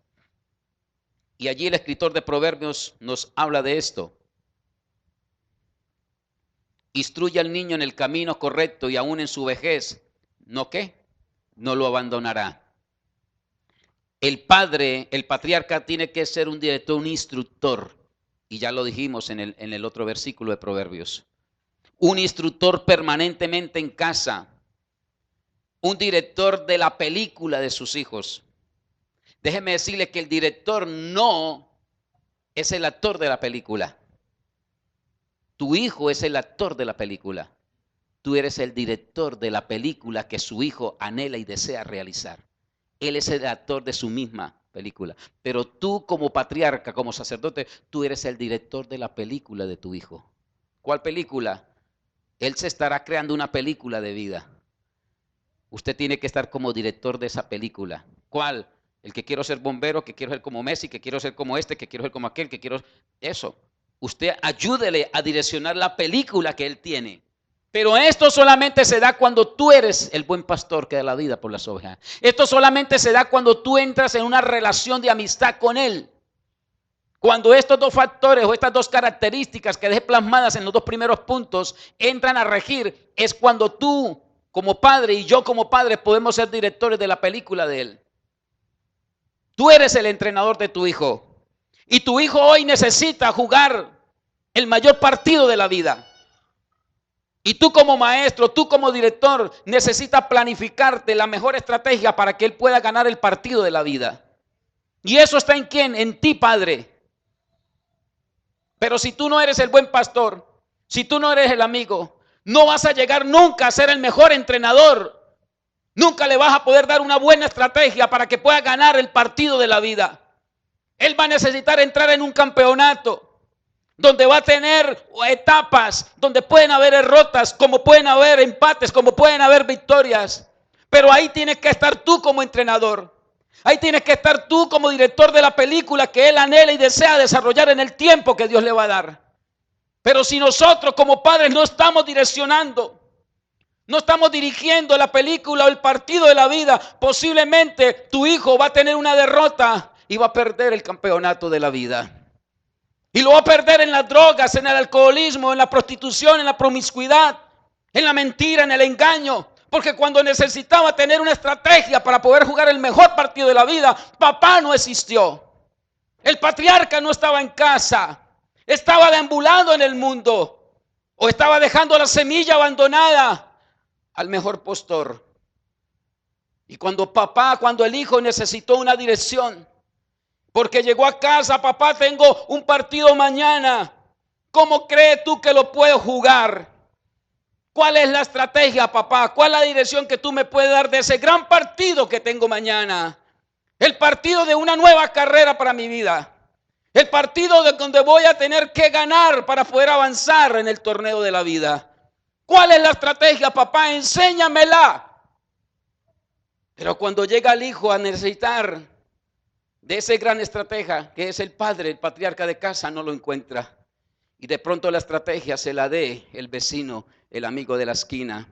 Y allí el escritor de Proverbios nos habla de esto. Instruye al niño en el camino correcto y aún en su vejez, ¿no qué? No lo abandonará. El padre, el patriarca tiene que ser un director, un instructor. Y ya lo dijimos en el otro versículo de Proverbios. Un instructor permanentemente en casa. Un director de la película de sus hijos. Déjeme decirle que el director no es el actor de la película. Tu hijo es el actor de la película. Tú eres el director de la película que su hijo anhela y desea realizar. Él es el actor de su misma película. Pero tú como patriarca, como sacerdote, tú eres el director de la película de tu hijo. ¿Cuál película? Él se estará creando una película de vida. Usted tiene que estar como director de esa película. ¿Cuál? El que quiero ser bombero, que quiero ser como Messi, que quiero ser como este, que quiero ser como aquel, que quiero... Eso. Usted ayúdele a direccionar la película que él tiene. Pero esto solamente se da cuando tú eres el buen pastor que da la vida por las ovejas. Esto solamente se da cuando tú entras en una relación de amistad con él. Cuando estos dos factores o estas dos características que dejé plasmadas en los dos primeros puntos entran a regir, es cuando tú como padre y yo como padre podemos ser directores de la película de él. Tú eres el entrenador de tu hijo. Y tu hijo hoy necesita jugar el mayor partido de la vida. Y tú como maestro, tú como director, necesitas planificarte la mejor estrategia para que él pueda ganar el partido de la vida. ¿Y eso está en quién? En ti, padre. Pero si tú no eres el buen pastor, si tú no eres el amigo, no vas a llegar nunca a ser el mejor entrenador. Nunca le vas a poder dar una buena estrategia para que pueda ganar el partido de la vida. Él va a necesitar entrar en un campeonato donde va a tener etapas, donde pueden haber derrotas, como pueden haber empates, como pueden haber victorias. Pero ahí tienes que estar tú como entrenador. Ahí tienes que estar tú como director de la película que él anhela y desea desarrollar en el tiempo que Dios le va a dar. Pero si nosotros como padres no estamos direccionando, no estamos dirigiendo la película o el partido de la vida, posiblemente tu hijo va a tener una derrota y va a perder el campeonato de la vida. Y lo va a perder en las drogas, en el alcoholismo, en la prostitución, en la promiscuidad, en la mentira, en el engaño. Porque cuando necesitaba tener una estrategia para poder jugar el mejor partido de la vida, papá no existió. El patriarca no estaba en casa. Estaba deambulando en el mundo. O estaba dejando la semilla abandonada al mejor postor. Y cuando el hijo necesitó una dirección, porque llegó a casa, papá, tengo un partido mañana. ¿Cómo crees tú que lo puedo jugar? ¿Cuál es la estrategia, papá? ¿Cuál es la dirección que tú me puedes dar de ese gran partido que tengo mañana? El partido de una nueva carrera para mi vida. El partido de donde voy a tener que ganar para poder avanzar en el torneo de la vida. ¿Cuál es la estrategia, papá? Enséñamela. Pero cuando llega el hijo a necesitar de ese gran estratega que es el padre, el patriarca de casa, no lo encuentra. Y de pronto la estrategia se la dé el vecino, el amigo de la esquina,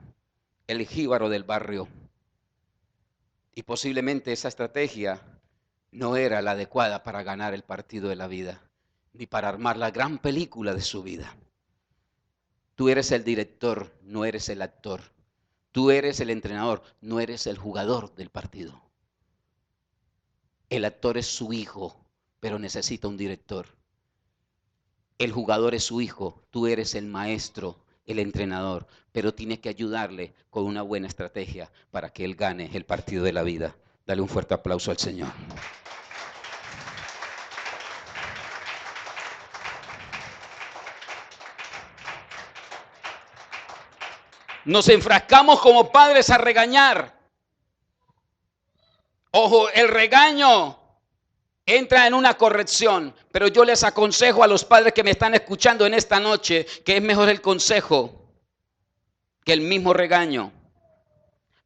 el jíbaro del barrio. Y posiblemente esa estrategia no era la adecuada para ganar el partido de la vida, ni para armar la gran película de su vida. Tú eres el director, no eres el actor. Tú eres el entrenador, no eres el jugador del partido. El actor es su hijo, pero necesita un director. El jugador es su hijo, tú eres el maestro, el entrenador, pero tienes que ayudarle con una buena estrategia para que él gane el partido de la vida. Dale un fuerte aplauso al Señor. Nos enfrascamos como padres a regañar. Ojo, el regaño entra en una corrección, pero yo les aconsejo a los padres que me están escuchando en esta noche que es mejor el consejo que el mismo regaño.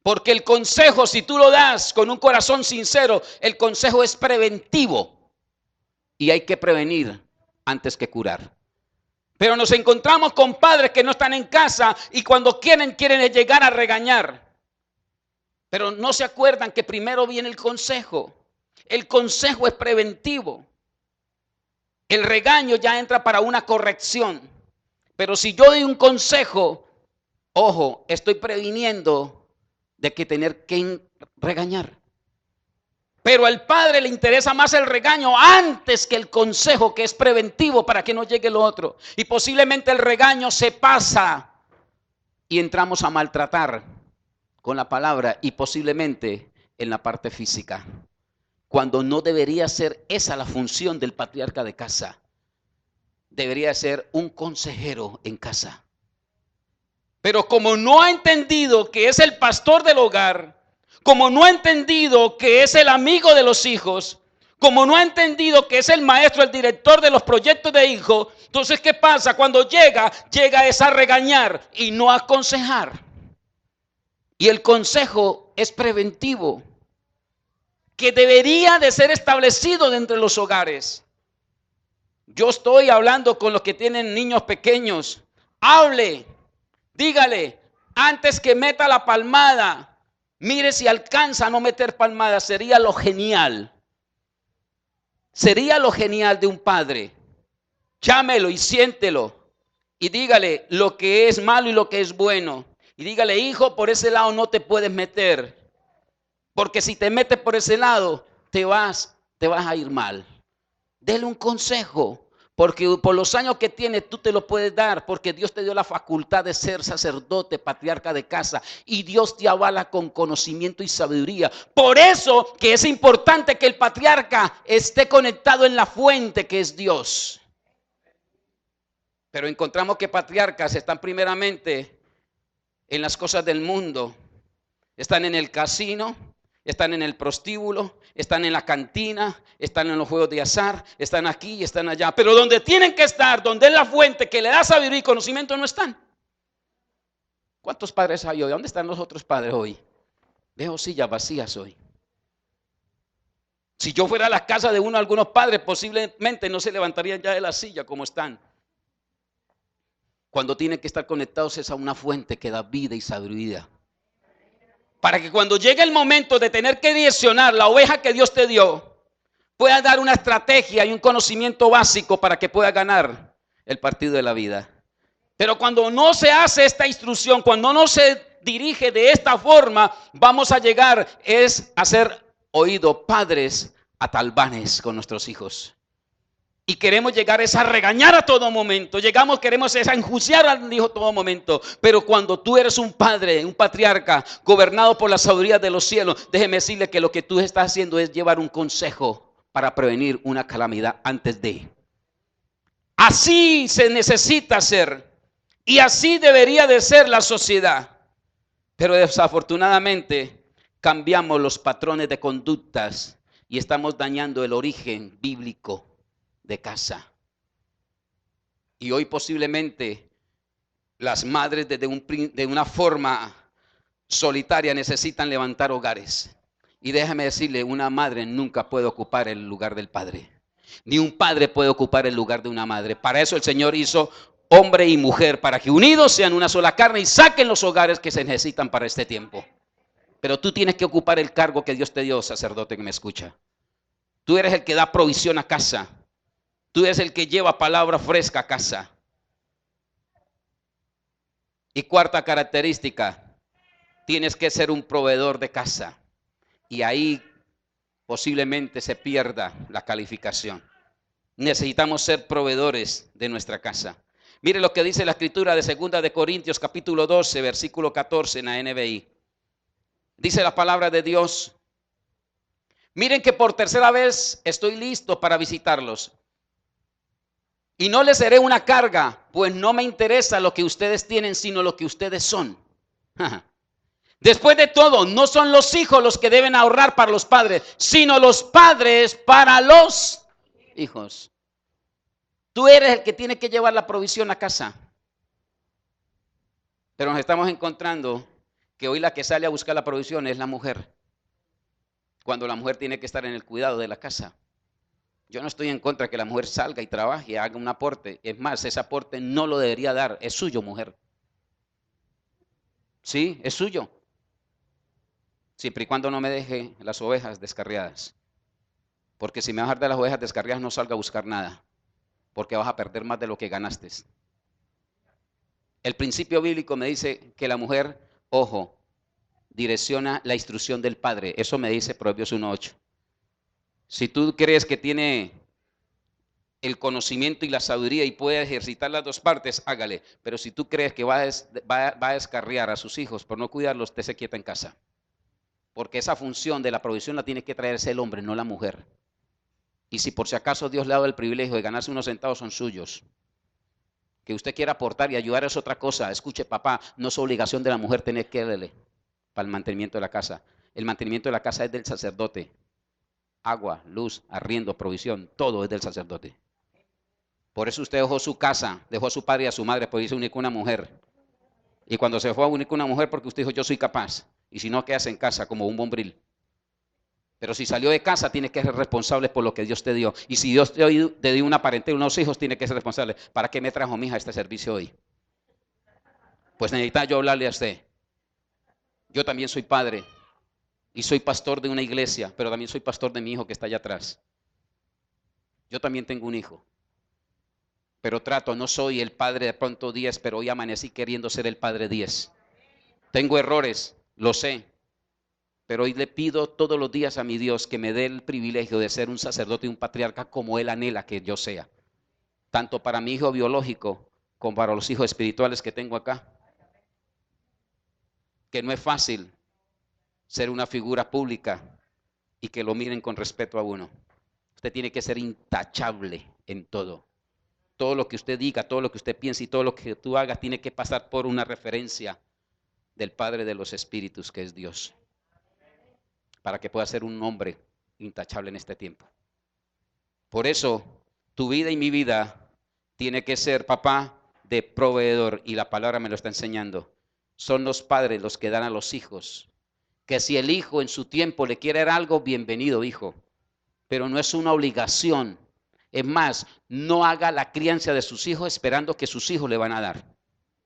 Porque el consejo, si tú lo das con un corazón sincero, el consejo es preventivo y hay que prevenir antes que curar. Pero nos encontramos con padres que no están en casa y cuando quieren llegar a regañar. Pero no se acuerdan que primero viene el consejo. El consejo es preventivo. El regaño ya entra para una corrección. Pero si yo doy un consejo, ojo, estoy previniendo de que tener que regañar. Pero al padre le interesa más el regaño antes que el consejo, que es preventivo para que no llegue lo otro. Y posiblemente el regaño se pasa y entramos a maltratar con la palabra y posiblemente en la parte física. Cuando no debería ser esa la función del patriarca de casa. Debería ser un consejero en casa. Pero como no ha entendido que es el pastor del hogar, como no ha entendido que es el amigo de los hijos, como no ha entendido que es el maestro, el director de los proyectos de hijos, entonces ¿qué pasa? Cuando llega es a regañar y no a aconsejar. Y el consejo es preventivo, que debería de ser establecido dentro de los hogares. Yo estoy hablando con los que tienen niños pequeños. Hable, dígale, antes que meta la palmada, mire si alcanza a no meter palmada. Sería lo genial. Sería lo genial de un padre. Llámelo y siéntelo. Y dígale lo que es malo y lo que es bueno. Y dígale, hijo, por ese lado no te puedes meter. Porque si te metes por ese lado, te vas a ir mal. Dele un consejo. Porque por los años que tienes tú te lo puedes dar, porque Dios te dio la facultad de ser sacerdote, patriarca de casa, y Dios te avala con conocimiento y sabiduría. Por eso que es importante que el patriarca esté conectado en la fuente que es Dios. Pero encontramos que patriarcas están primeramente en las cosas del mundo, están en el casino, están en el prostíbulo, están en la cantina, están en los juegos de azar, están aquí y están allá. Pero donde tienen que estar, donde es la fuente que le da sabiduría y conocimiento, no están. ¿Cuántos padres hay hoy? ¿Dónde están los otros padres hoy? Veo sillas vacías hoy. Si yo fuera a la casa de uno, algunos padres posiblemente no se levantarían ya de la silla como están. Cuando tienen que estar conectados es a una fuente que da vida y sabiduría. Para que cuando llegue el momento de tener que direccionar la oveja que Dios te dio, pueda dar una estrategia y un conocimiento básico para que pueda ganar el partido de la vida. Pero cuando no se hace esta instrucción, cuando no se dirige de esta forma, vamos a llegar a ser oídos padres a talbanes con nuestros hijos. Y queremos llegar a regañar a todo momento. Queremos a enjuiciar al hijo a todo momento. Pero cuando tú eres un padre, un patriarca, gobernado por la sabiduría de los cielos, déjeme decirle que lo que tú estás haciendo es llevar un consejo para prevenir una calamidad antes de. Así se necesita ser. Y así debería de ser la sociedad. Pero desafortunadamente cambiamos los patrones de conductas y estamos dañando el origen bíblico de casa. Y hoy posiblemente las madres de una forma solitaria necesitan levantar hogares. Y déjame decirle, una madre nunca puede ocupar el lugar del padre. Ni un padre puede ocupar el lugar de una madre. Para eso el Señor hizo hombre y mujer, para que unidos sean una sola carne y saquen los hogares que se necesitan para este tiempo. Pero tú tienes que ocupar el cargo que Dios te dio, sacerdote que me escucha. Tú eres el que da provisión a casa. Tú eres el que lleva palabra fresca a casa. Y cuarta característica, tienes que ser un proveedor de casa. Y ahí posiblemente se pierda la calificación. Necesitamos ser proveedores de nuestra casa. Mire lo que dice la escritura de 2 de Corintios capítulo 12, versículo 14 en la NBI. Dice la palabra de Dios: miren que por tercera vez estoy listo para visitarlos. Y no les seré una carga, pues no me interesa lo que ustedes tienen, sino lo que ustedes son. Después de todo, no son los hijos los que deben ahorrar para los padres, sino los padres para los hijos. Tú eres el que tiene que llevar la provisión a casa. Pero nos estamos encontrando que hoy la que sale a buscar la provisión es la mujer, cuando la mujer tiene que estar en el cuidado de la casa. Yo no estoy en contra de que la mujer salga y trabaje y haga un aporte. Es más, ese aporte no lo debería dar. Es suyo, mujer. Sí, es suyo. Siempre y cuando no me deje las ovejas descarriadas. Porque si me vas a dar las ovejas descarriadas, no salga a buscar nada. Porque vas a perder más de lo que ganaste. El principio bíblico me dice que la mujer, ojo, direcciona la instrucción del padre. Eso me dice Proverbios 1:8. Si tú crees que tiene el conocimiento y la sabiduría y puede ejercitar las dos partes, hágale. Pero si tú crees que va a descarriar a sus hijos por no cuidarlos, esté quieta en casa. Porque esa función de la provisión la tiene que traerse el hombre, no la mujer. Y si por si acaso Dios le ha dado el privilegio de ganarse unos centavos, son suyos. Que usted quiera aportar y ayudar es otra cosa. Escuche, papá, no es obligación de la mujer tener que darle para el mantenimiento de la casa. El mantenimiento de la casa es del sacerdote. Agua, luz, arriendo, provisión, todo es del sacerdote. Por eso usted dejó su casa, dejó a su padre y a su madre, porque se unió con una mujer. Y cuando se fue a unir con una mujer, porque usted dijo, yo soy capaz. Y si no, quédase en casa como un bombril. Pero si salió de casa, tiene que ser responsable por lo que Dios te dio. Y si Dios te dio una parentela, unos hijos, tiene que ser responsable. ¿Para qué me trajo mi hija a este servicio hoy? Pues necesita yo hablarle a usted. Yo también soy padre. Y soy pastor de una iglesia, pero también soy pastor de mi hijo que está allá atrás. Yo también tengo un hijo. Pero no soy el padre de pronto 10, pero hoy amanecí queriendo ser el padre 10. Tengo errores, lo sé. Pero hoy le pido todos los días a mi Dios que me dé el privilegio de ser un sacerdote y un patriarca como Él anhela que yo sea. tanto para mi hijo biológico como para los hijos espirituales que tengo acá. Que no es fácil ser una figura pública y que lo miren con respeto a uno. Usted tiene que ser intachable en todo. Todo lo que usted diga, todo lo que usted piense y todo lo que tú hagas tiene que pasar por una referencia del Padre de los Espíritus, que es Dios, para que pueda ser un hombre intachable en este tiempo. Por eso, tu vida y mi vida tiene que ser, papá, de proveedor, y la palabra me lo está enseñando. Son los padres los que dan a los hijos, que si el hijo en su tiempo le quiere dar algo, bienvenido, hijo, pero no es una obligación. Es más, no haga la crianza de sus hijos esperando que sus hijos le van a dar.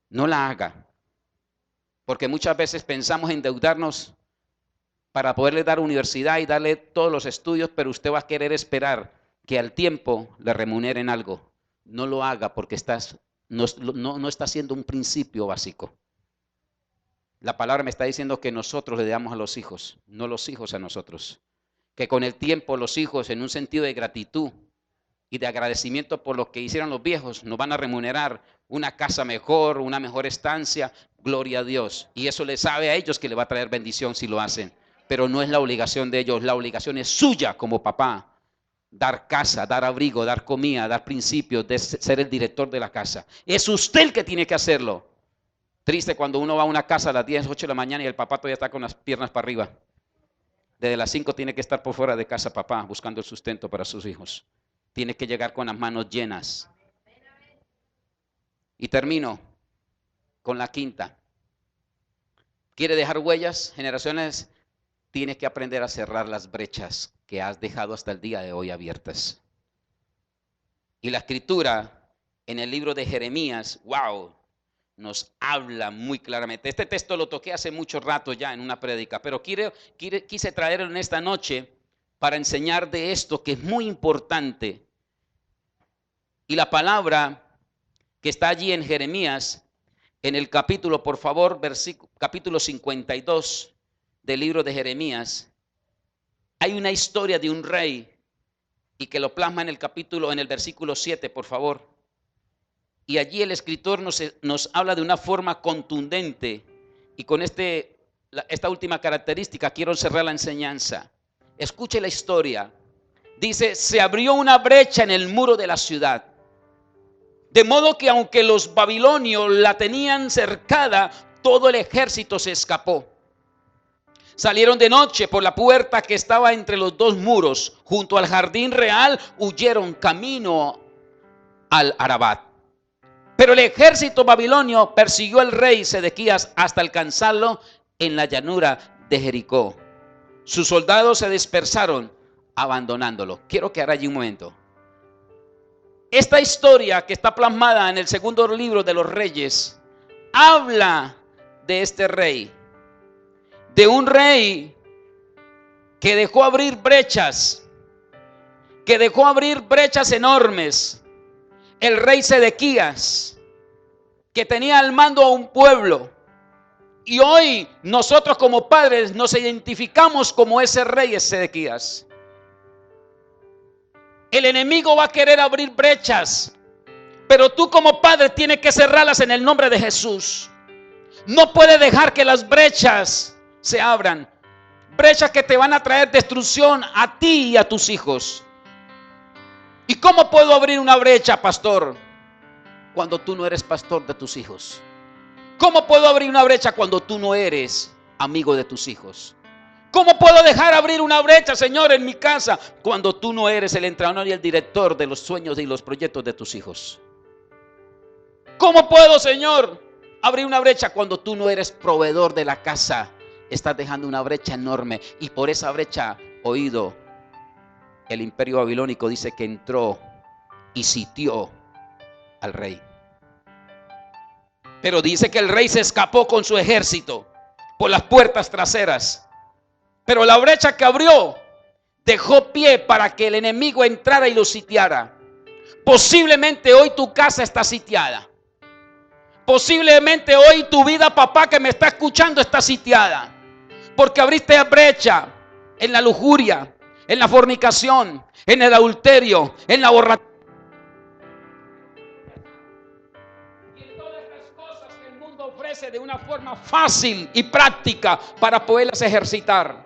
No la haga. Porque muchas veces pensamos endeudarnos para poderle dar universidad y darle todos los estudios, pero usted va a querer esperar que al tiempo le remuneren algo. No lo haga porque no está siendo un principio básico. La palabra me está diciendo que nosotros le damos a los hijos, no los hijos a nosotros. Que con el tiempo los hijos, en un sentido de gratitud y de agradecimiento por lo que hicieron los viejos, nos van a remunerar una casa mejor, una mejor estancia, gloria a Dios. Y eso les sabe a ellos que le va a traer bendición si lo hacen. Pero no es la obligación de ellos, la obligación es suya como papá. Dar casa, dar abrigo, dar comida, dar principios, de ser el director de la casa. Es usted el que tiene que hacerlo. Triste cuando uno va a una casa a las 10, 8 de la mañana y el papá todavía está con las piernas para arriba. Desde las 5 tiene que estar por fuera de casa papá buscando el sustento para sus hijos. Tiene que llegar con las manos llenas. Y termino con la quinta. ¿Quiere dejar huellas, generaciones? Tienes que aprender a cerrar las brechas que has dejado hasta el día de hoy abiertas. Y la escritura en el libro de Jeremías, wow, nos habla muy claramente. Este texto lo toqué hace mucho rato ya en una prédica, pero quise traerlo en esta noche para enseñar de esto que es muy importante. Y la palabra que está allí en Jeremías, en el capítulo, por favor, capítulo 52 del libro de Jeremías, hay una historia de un rey y que lo plasma en el versículo 7, por favor. Y allí el escritor nos habla de una forma contundente y con esta última característica quiero cerrar la enseñanza. Escuche la historia. Dice, se abrió una brecha en el muro de la ciudad, de modo que aunque los babilonios la tenían cercada, todo el ejército se escapó. Salieron de noche por la puerta que estaba entre los dos muros, junto al jardín real, huyeron camino al Arabat. Pero el ejército babilonio persiguió al rey Sedequías hasta alcanzarlo en la llanura de Jericó. Sus soldados se dispersaron, abandonándolo. Quiero quedar allí un momento. Esta historia que está plasmada en el segundo libro de los Reyes habla de este rey, de un rey que dejó abrir brechas, enormes. El rey Sedequías, que tenía al mando a un pueblo. Y hoy nosotros como padres nos identificamos como ese rey Sedequías. El enemigo va a querer abrir brechas, pero tú como padre tienes que cerrarlas en el nombre de Jesús. No puedes dejar que las brechas se abran. Brechas que te van a traer destrucción a ti y a tus hijos. ¿Y cómo puedo abrir una brecha, pastor? Cuando tú no eres pastor de tus hijos. ¿Cómo puedo abrir una brecha cuando tú no eres amigo de tus hijos? ¿Cómo puedo dejar abrir una brecha, Señor, en mi casa cuando tú no eres el entrenador y el director de los sueños y los proyectos de tus hijos? ¿Cómo puedo, Señor, abrir una brecha cuando tú no eres proveedor de la casa? Estás dejando una brecha enorme y por esa brecha, oído, el imperio babilónico dice que entró y sitió al rey. Pero dice que el rey se escapó con su ejército por las puertas traseras. Pero la brecha que abrió dejó pie para que el enemigo entrara y lo sitiara. Posiblemente hoy tu casa está sitiada. Posiblemente hoy tu vida, papá, que me está escuchando, está sitiada. Porque abriste brecha en la lujuria, en la fornicación, en el adulterio, en la borrachera. ofrece de una forma fácil y práctica para poderlas ejercitar.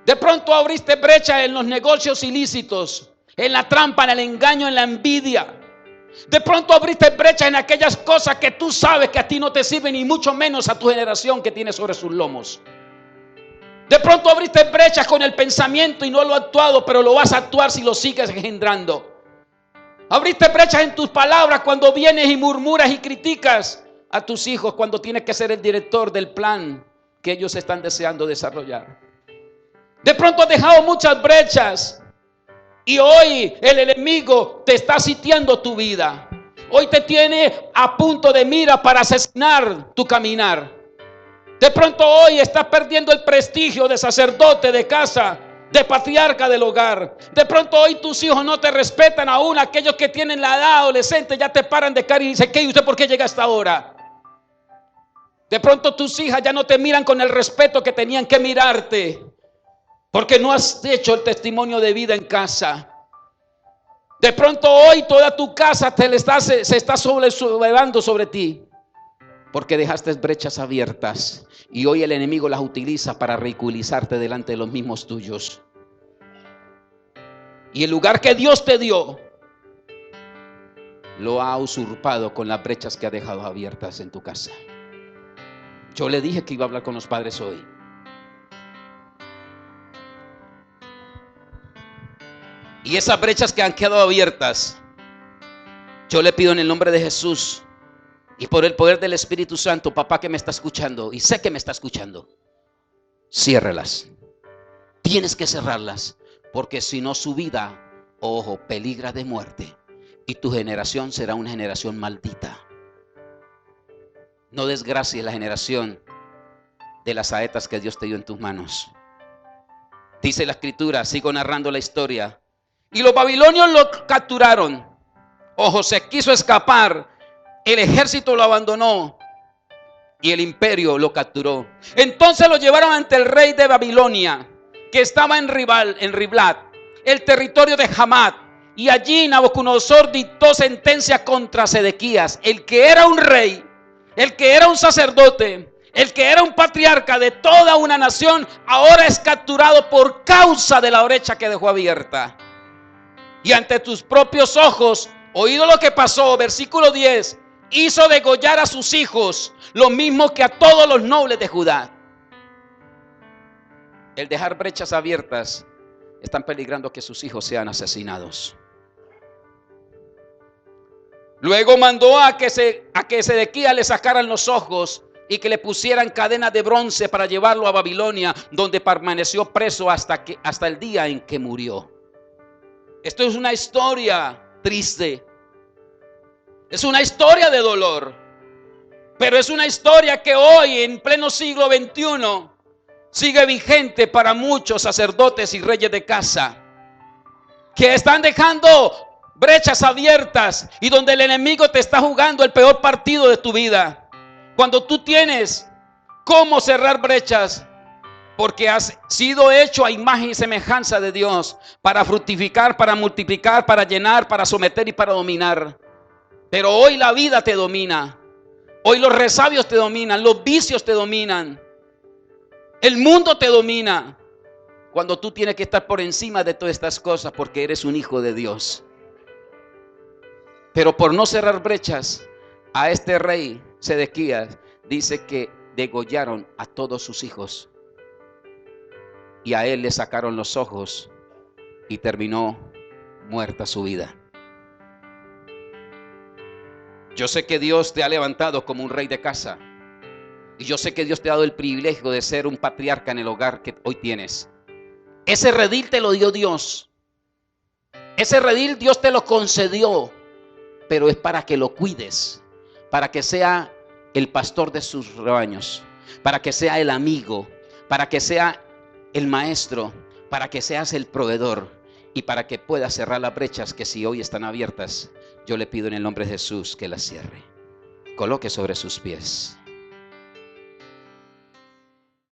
De pronto abriste brecha en los negocios ilícitos, en la trampa, en el engaño, en la envidia. De pronto abriste brecha en aquellas cosas que tú sabes que a ti no te sirven, y mucho menos a tu generación que tiene sobre sus lomos. De pronto abriste brechas con el pensamiento y no lo has actuado, pero lo vas a actuar si lo sigues engendrando. Abriste brechas en tus palabras cuando vienes y murmuras y criticas a tus hijos cuando tienes que ser el director del plan que ellos están deseando desarrollar. De pronto has dejado muchas brechas y hoy el enemigo te está sitiando tu vida. Hoy te tiene a punto de mira para asesinar tu caminar. De pronto hoy estás perdiendo el prestigio de sacerdote de casa, de patriarca del hogar. De pronto hoy tus hijos no te respetan, aún aquellos que tienen la edad adolescente ya te paran de cara y dicen: ¿qué? ¿Y usted por qué llega hasta ahora? De pronto tus hijas ya no te miran con el respeto que tenían que mirarte, porque no has hecho el testimonio de vida en casa. De pronto hoy toda tu casa se está sobrelevando sobre ti, porque dejaste brechas abiertas y hoy el enemigo las utiliza para ridiculizarte delante de los mismos tuyos. Y el lugar que Dios te dio lo ha usurpado con las brechas que ha dejado abiertas en tu casa. Yo le dije que iba a hablar con los padres hoy. Y esas brechas que han quedado abiertas, yo le pido en el nombre de Jesús y por el poder del Espíritu Santo, papá que me está escuchando, y sé que me está escuchando, ciérrelas. Tienes que cerrarlas, porque si no su vida, ojo, peligra de muerte, y tu generación será una generación maldita. No desgracies la generación de las saetas que Dios te dio en tus manos. Dice la escritura, sigo narrando la historia. Y los babilonios lo capturaron. Ojo, se quiso escapar. El ejército lo abandonó y el imperio lo capturó. Entonces lo llevaron ante el rey de Babilonia, que estaba en Riblat, el territorio de Hamat. Y allí Nabucodonosor dictó sentencia contra Sedequías, el que era un rey, el que era un sacerdote, el que era un patriarca de toda una nación. Ahora es capturado por causa de la brecha que dejó abierta. Y ante tus propios ojos, oído lo que pasó, versículo 10, hizo degollar a sus hijos, lo mismo que a todos los nobles de Judá. El dejar brechas abiertas están peligrando que sus hijos sean asesinados. Luego mandó a que Sedequías le sacaran los ojos y que le pusieran cadenas de bronce para llevarlo a Babilonia, donde permaneció preso hasta el día en que murió. Esto es una historia triste. Es una historia de dolor. Pero es una historia que hoy, en pleno siglo XXI, sigue vigente para muchos sacerdotes y reyes de casa, que están dejando brechas abiertas y donde el enemigo te está jugando el peor partido de tu vida. Cuando tú tienes cómo cerrar brechas, porque has sido hecho a imagen y semejanza de Dios, para fructificar, para multiplicar, para llenar, para someter y para dominar. Pero hoy la vida te domina. Hoy los resabios te dominan, los vicios te dominan, el mundo te domina, cuando tú tienes que estar por encima de todas estas cosas porque eres un hijo de Dios. Pero por no cerrar brechas, a este rey Sedequías dice que degollaron a todos sus hijos y a él le sacaron los ojos y terminó muerta su vida. Yo sé que Dios te ha levantado como un rey de casa. Y yo sé que Dios te ha dado el privilegio de ser un patriarca en el hogar que hoy tienes. Ese redil te lo dio Dios. Ese redil Dios te lo concedió. Pero es para que lo cuides. Para que sea el pastor de sus rebaños. Para que sea el amigo. Para que sea el maestro. Para que seas el proveedor. Y para que puedas cerrar las brechas que si hoy están abiertas, yo le pido en el nombre de Jesús que las cierre. Coloque sobre sus pies.